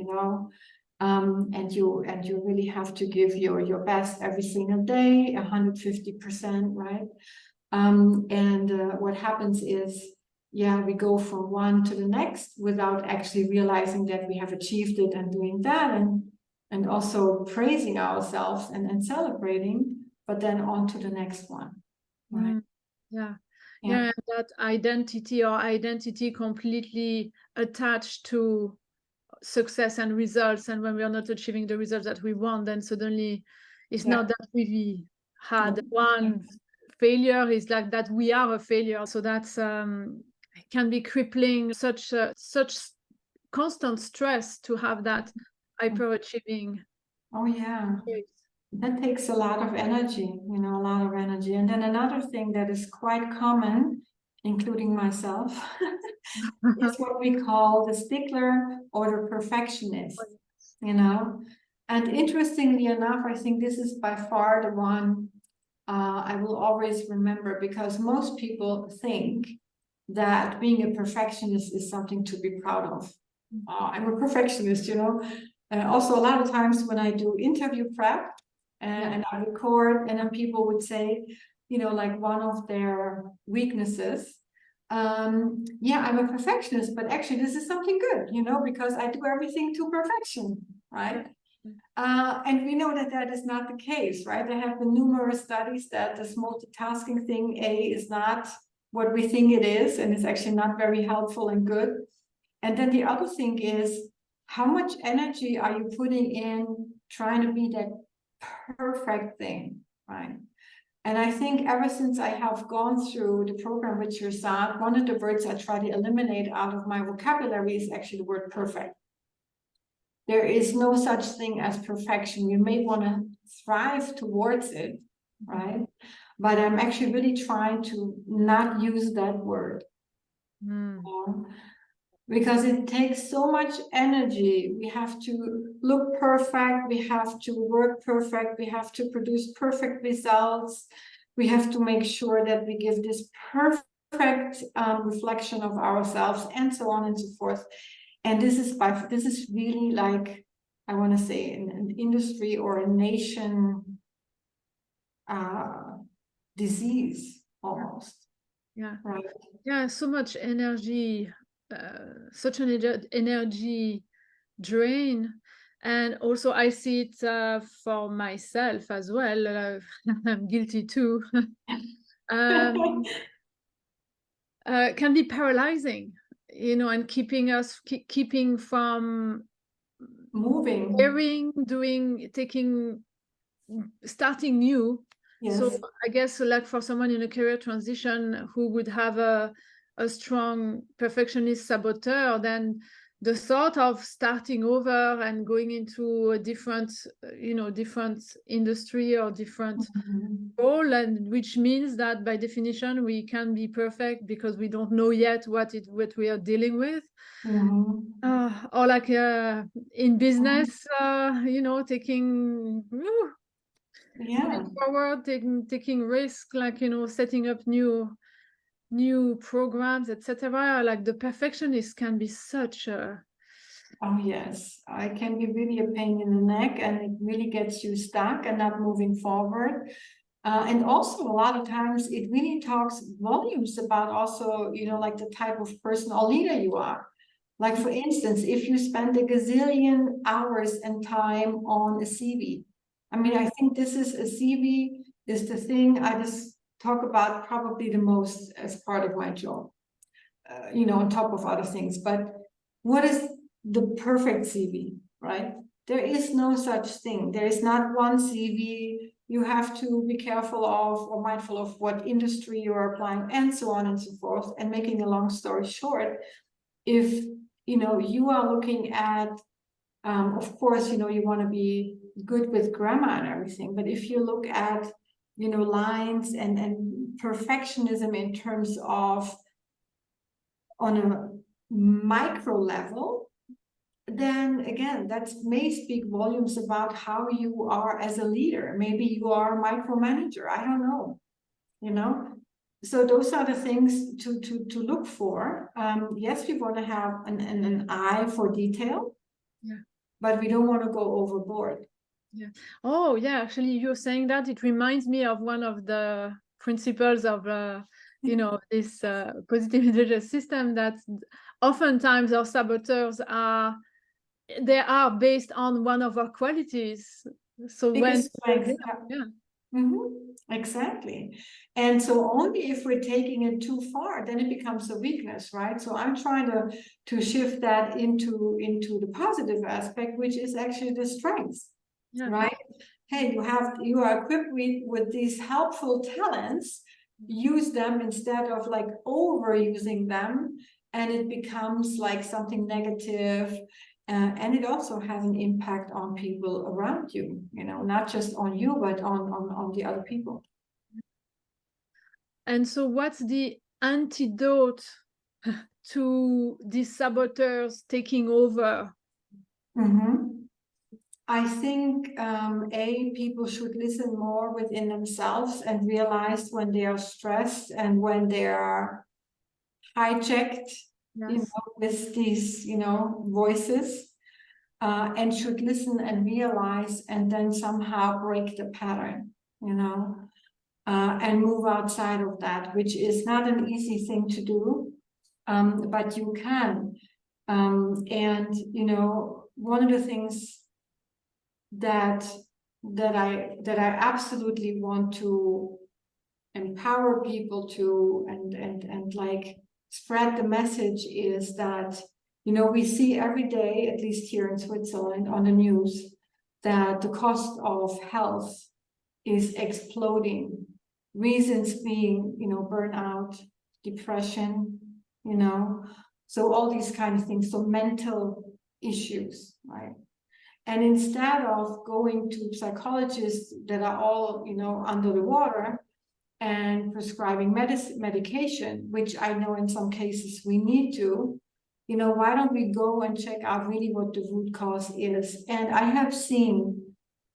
and you really have to give your best every single day, 150%, right? What happens is, we go from one to the next without actually realizing that we have achieved it, and doing that, and also praising ourselves and celebrating, but then on to the next one, right? Yeah, and that identity completely attached to success and results, and when we are not achieving the results that we want, then suddenly it's not that we had one failure, it's like that we are a failure. So that's can be crippling, such constant stress to have that hyperachieving. Oh yeah, that takes a lot of energy, a lot of energy. And then another thing that is quite common, including myself, is what we call the stickler or the perfectionist, And interestingly enough, I think this is by far the one I will always remember, because most people think that being a perfectionist is something to be proud of. I'm a perfectionist, Also, a lot of times when I do interview prep and I record, and then people would say, like one of their weaknesses, I'm a perfectionist, but actually this is something good, because I do everything to perfection, right? And we know that that is not the case, right? There have been numerous studies that this multitasking thing, is not what we think it is, and it's actually not very helpful and good. And then the other thing is, how much energy are you putting in trying to be that perfect thing, right? And I think ever since I have gone through the program with Shirzad, one of the words I try to eliminate out of my vocabulary is actually the word perfect. There is no such thing as perfection. You may want to strive towards it, right? But I'm actually really trying to not use that word. Because it takes so much energy. We have to look perfect, we have to work perfect, we have to produce perfect results, we have to make sure that we give this perfect reflection of ourselves, and so on and so forth. And this is really, like, I want to say, an industry or a nation disease almost. Right. So much energy, such an energy drain. And also I see it for myself as well. I'm guilty too. um, can be paralyzing, you know, and keeping us keeping from Moving. starting new. So Yes. I guess like for someone in a career transition who would have a strong perfectionist saboteur, then the thought of starting over and going into a different, different industry or different Mhm. role, and which means that by definition we can be perfect because we don't know yet what we are dealing with. Mhm. Or like in business, taking Yeah. forward, taking risk, like, setting up new programs, etc. Like the perfectionist can be such a Oh, yes. I can be really a pain in the neck, and it really gets you stuck and not moving forward. And also a lot of times it really talks volumes about also, like the type of person or leader you are. Like for instance, if you spend a gazillion hours and time on a CV, I mean, I think this is a CV is the thing I just talk about probably the most as part of my job, on top of other things. But what is the perfect CV, right? There is no such thing. There is not one CV. You have to be careful of or mindful of what industry you are applying and so on and so forth. And making a long story short, if you are looking at, of course, you want to be good with grammar and everything, but if you look at, lines and perfectionism in terms of on a micro level, then again, that may speak volumes about how you are as a leader. Maybe you are a micromanager. I don't know, you know. So those are the things to look for. Yes, we want to have an eye for detail, yeah. but we don't want to go overboard. Yeah. Oh, yeah. Actually, you're saying that it reminds me of one of the principles of, this positive intelligence system, that oftentimes our saboteurs they are based on one of our qualities. So when, Biggest strength. Yeah. yeah, Exactly. And so only if we're taking it too far, then it becomes a weakness, right? So I'm trying to shift that into the positive aspect, which is actually the strength, yeah, right? Hey, you are equipped with these helpful talents, use them instead of like overusing them, and it becomes like something negative. And it also has an impact on people around you, not just on you, but on the other people. And so what's the antidote to these saboteurs taking over? Mhm. I think people should listen more within themselves and realize when they are stressed and when they are hijacked, Yes. with these, voices, and should listen and realize and then somehow break the pattern, and move outside of that, which is not an easy thing to do, but you can. And one of the things that I absolutely want to empower people to and like spread the message is that we see every day, at least here in Switzerland on the news, that the cost of health is exploding. Reasons being, burnout, depression, so all these kind of things, so mental issues, right? And instead of going to psychologists that are all, under the water and prescribing medication, which I know in some cases we need to, why don't we go and check out really what the root cause is? And I have seen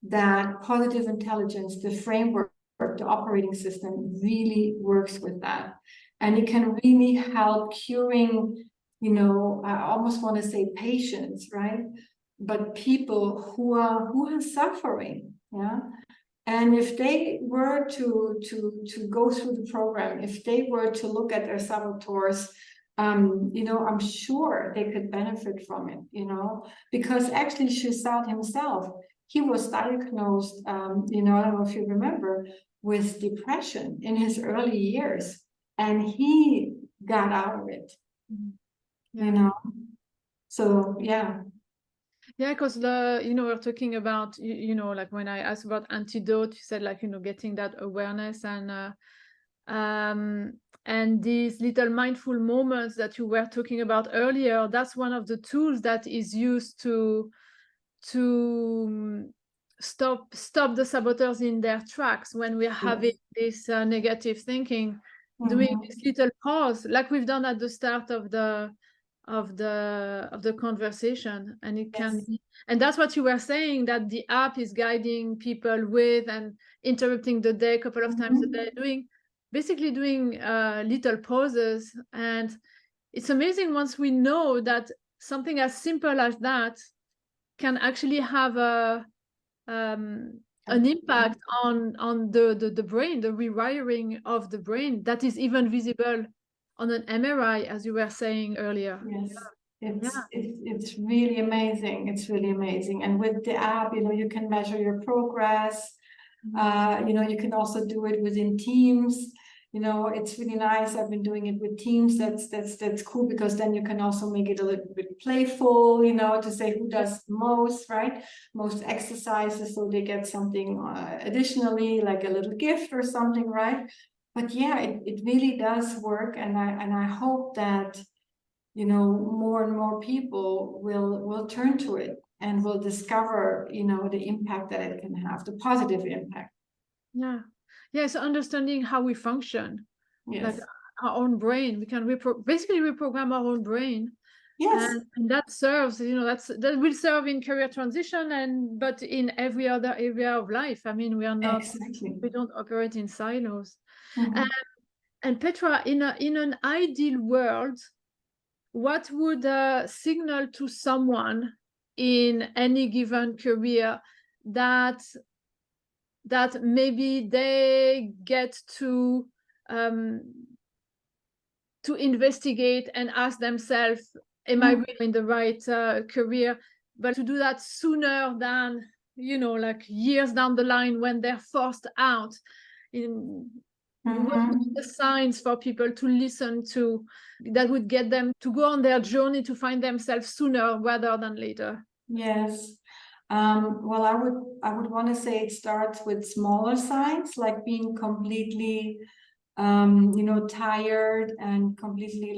that positive intelligence, the framework, the operating system really works with that. And it can really help curing, I almost want to say patients, right? But people who are suffering, yeah. And if they were to go through the program, if they were to look at their saboteurs, you know, I'm sure they could benefit from it, you know, because actually Shizad himself, he was diagnosed, you know, I don't know if you remember, with depression in his early years, and he got out of it, Yeah. you know. So yeah. Yeah, because we're talking about, like when I asked about antidote, you said like, getting that awareness and these little mindful moments that you were talking about earlier. That's one of the tools that is used to stop the saboteurs in their tracks when we're having this negative thinking. Doing this little pause, like we've done at the start of the conversation, and it can be, and that's what you were saying, that the app is guiding people with and interrupting the day a couple of times a day, doing little pauses. And it's amazing once we know that something as simple as that can actually have an impact on the brain, the rewiring of the brain, that is even visible on an MRI, as you were saying earlier. Yes, it's really amazing. It's really amazing. And with the app, you can measure your progress. You can also do it within teams. It's really nice. I've been doing it with teams. That's cool, because then you can also make it a little bit playful, to say who does most, right? Most exercises, so they get something additionally, like a little gift or something, right? But yeah, it really does work, and I hope that more and more people will turn to it and will discover the impact that it can have, the positive impact. So understanding how we function, like Yes. our own brain, we can basically reprogram our own brain. Yes. And that serves, that will serve in career transition, but in every other area of life. I mean, we are not, Exactly. we don't operate in silos. Mhm. And Petra, in an ideal world, what would signal to someone in any given career that maybe they get to investigate and ask themselves, am I really in the right career? But to do that sooner than, like years down the line when they're forced out. What would be the signs for people to listen to that would get them to go on their journey to find themselves sooner rather than later? Yes. Well, I would want to say it starts with smaller signs, like being completely tired and completely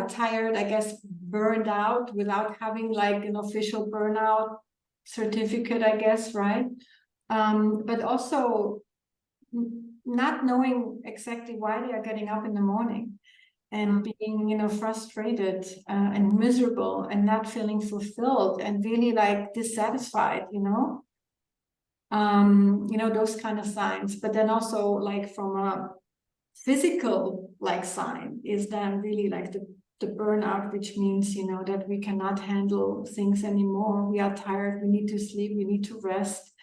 tired, I guess, burned out without having like an official burnout certificate, I guess, right? But also not knowing exactly why they are getting up in the morning, and being frustrated and miserable and not feeling fulfilled and really like dissatisfied, those kind of signs. But then also like from a physical like sign is then really like the burnout, which means that we cannot handle things anymore. We are tired, we need to sleep, we need to rest.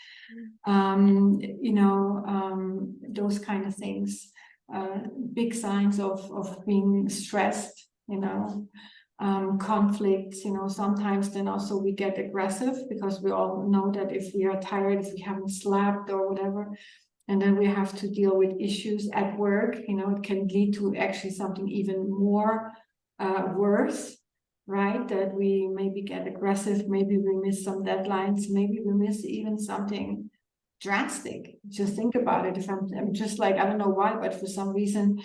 Those kind of things, big signs of being stressed, conflicts, sometimes then also we get aggressive, because we all know that if we are tired, if we haven't slept or whatever, and then we have to deal with issues at work, it can lead to actually something even more worse, right? That we maybe get aggressive, maybe we miss some deadlines, maybe we miss even something drastic. Just think about it. If I'm just like, I don't know why, but for some reason,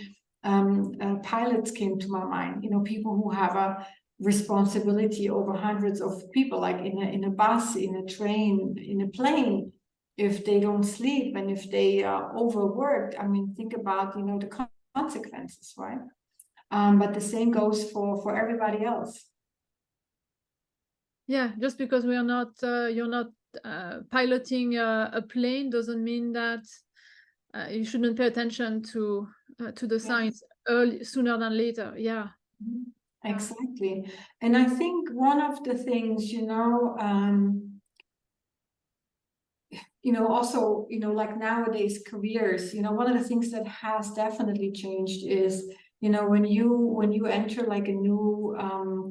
pilots came to my mind, people who have a responsibility over hundreds of people, like in a bus, in a train, in a plane. If they don't sleep and if they are overworked, I mean, think about, the consequences, right? But the same goes for everybody else. Yeah, just because we are not, you're not piloting a plane doesn't mean that you shouldn't pay attention to the signs sooner than later. Yeah. Exactly. And I think one of the things, also, like nowadays careers, one of the things that has definitely changed is, when you enter like a new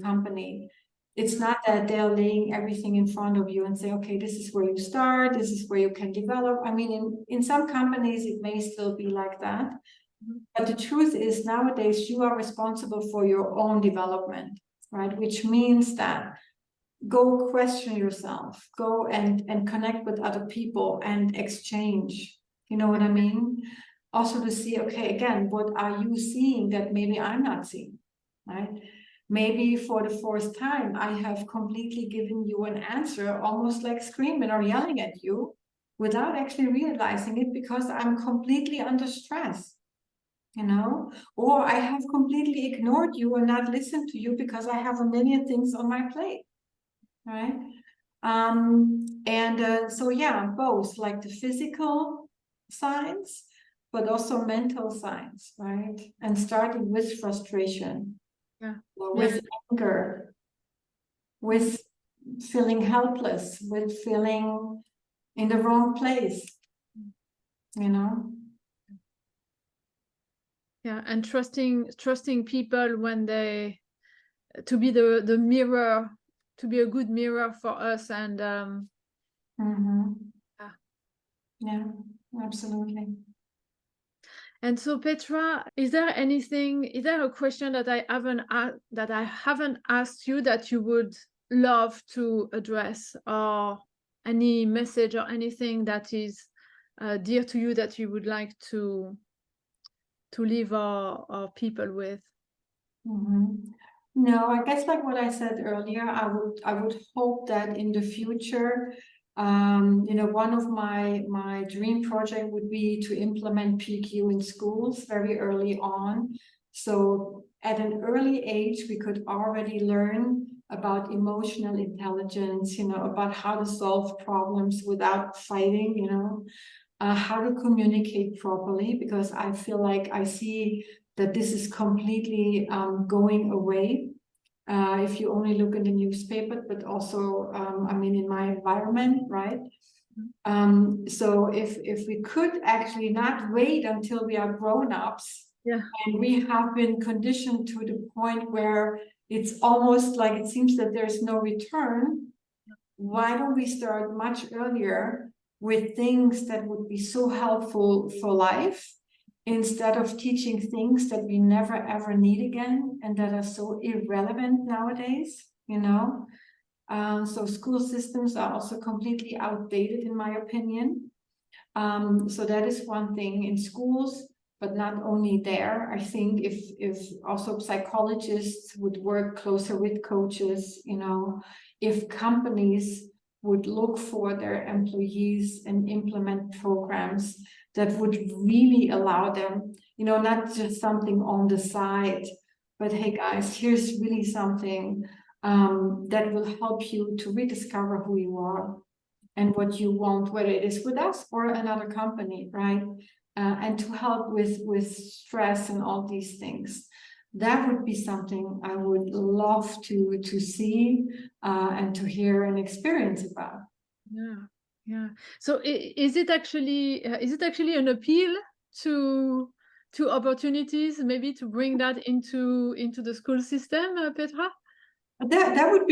company, it's not that they're laying everything in front of you and say, okay, this is where you start, this is where you can develop. I mean, in some companies, it may still be like that. But the truth is nowadays you are responsible for your own development, right? Which means that go question yourself, go and connect with other people and exchange. You know what I mean? Also to see, okay, again, what are you seeing that maybe I'm not seeing, right? Maybe for the fourth time, I have completely given you an answer, almost like screaming or yelling at you without actually realizing it because I'm completely under stress, or I have completely ignored you and not listened to you because I have a million things on my plate, right? So yeah, both like the physical signs, but also mental signs, right? And starting with frustration, with anger, with feeling helpless, with feeling in the wrong place, Yeah, and trusting people when they to be the mirror, to be a good mirror for us, and yeah, absolutely. And so, Petra, is there a question that I haven't asked you that you would love to address, or any message or anything that is dear to you that you would like to leave our people with? No, I guess like what I said earlier, I would hope that in the future, one of my dream project would be to implement PQ in schools very early on. So at an early age, we could already learn about emotional intelligence, about how to solve problems without fighting, how to communicate properly, because I feel like I see that this is completely going away. If you only look in the newspaper, but also, in my environment, right? So if we could actually not wait until we are grown-ups, and we have been conditioned to the point where it's almost like it seems that there's no return, why don't we start much earlier with things that would be so helpful for life, instead of teaching things that we never ever need again and that are so irrelevant nowadays, so school systems are also completely outdated in my opinion. So that is one thing in schools, but not only there. I think if also psychologists would work closer with coaches, if companies would look for their employees and implement programs that would really allow them, not just something on the side, but hey guys, here's really something that will help you to rediscover who you are and what you want, whether it is with us or another company, right? And to help with stress and all these things. That would be something I would love to see and to hear and experience about. Yeah. So is it actually an appeal to opportunities, maybe to bring that into the school system, Petra? That would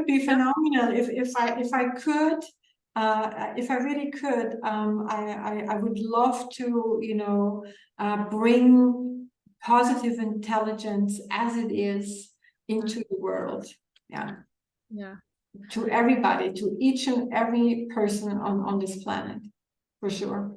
be phenomenal if I could. If I really could, I would love to, bring positive intelligence as it is into the world. Yeah. To everybody, to each and every person on this planet, for sure.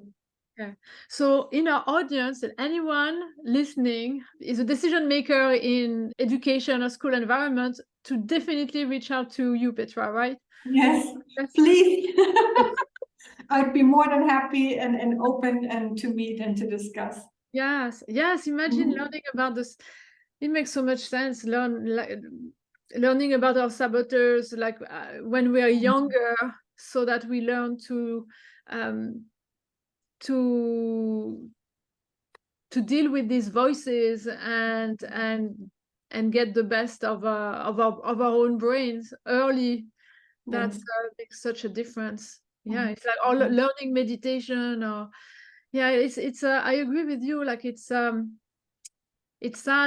Okay. So in our audience, anyone listening is a decision maker in education or school environment, to definitely reach out to you, Petra, right? Yes, please. I'd be more than happy and open and to meet and to discuss. Yes. Imagine learning about this. It makes so much sense. Learning about our saboteurs, like when we are younger, so that we learn to deal with these voices and get the best of our own brains early. That makes such a difference. Yeah, it's like all learning meditation, or yeah, it's I agree with you. Like it's sad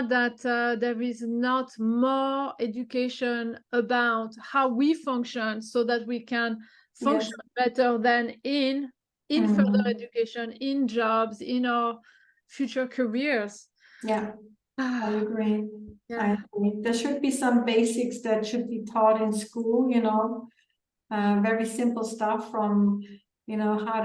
that there is not more education about how we function so that we can function better than in further education, in jobs, in our future careers. Yeah, I agree. Yeah. I agree. There should be some basics that should be taught in school, you know, very simple stuff from, you know, how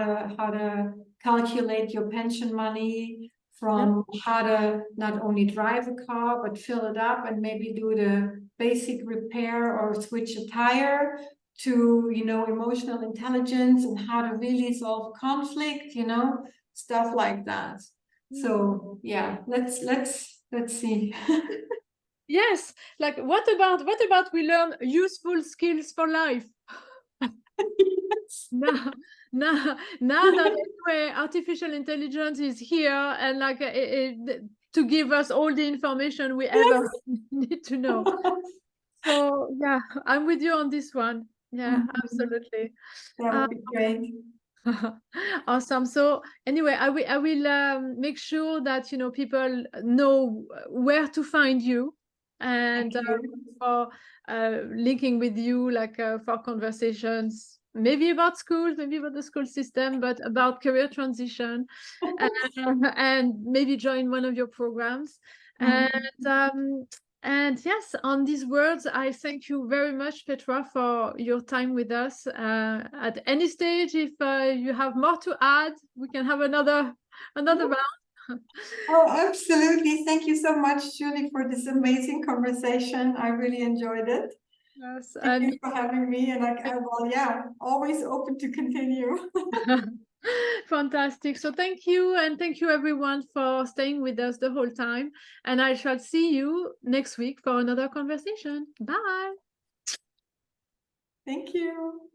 to calculate your pension money, from how to not only drive a car, but fill it up and maybe do the basic repair or switch a tire, to, you know, emotional intelligence and how to really solve conflict, you know, stuff like that. So yeah, let's see. Yes, like what about we learn useful skills for life? Now, that anyway, artificial intelligence is here, and like to give us all the information we ever need to know. So yeah, I'm with you on this one. Yeah, absolutely. That would be great. Awesome. So anyway, I will make sure that people know where to find you, and for linking with you, like for conversations, maybe about schools, maybe about the school system, but about career transition, and maybe join one of your programs. And yes, on these words, I thank you very much, Petra, for your time with us. At any stage, if you have more to add, we can have another round. Oh, absolutely. Thank you so much, Julie, for this amazing conversation. I really enjoyed it. Yes, Thank and you for having me. And well, yeah, always open to continue. fantastic. So thank you, and thank you everyone for staying with us the whole time. And I shall see you next week for another conversation. Bye. Thank you.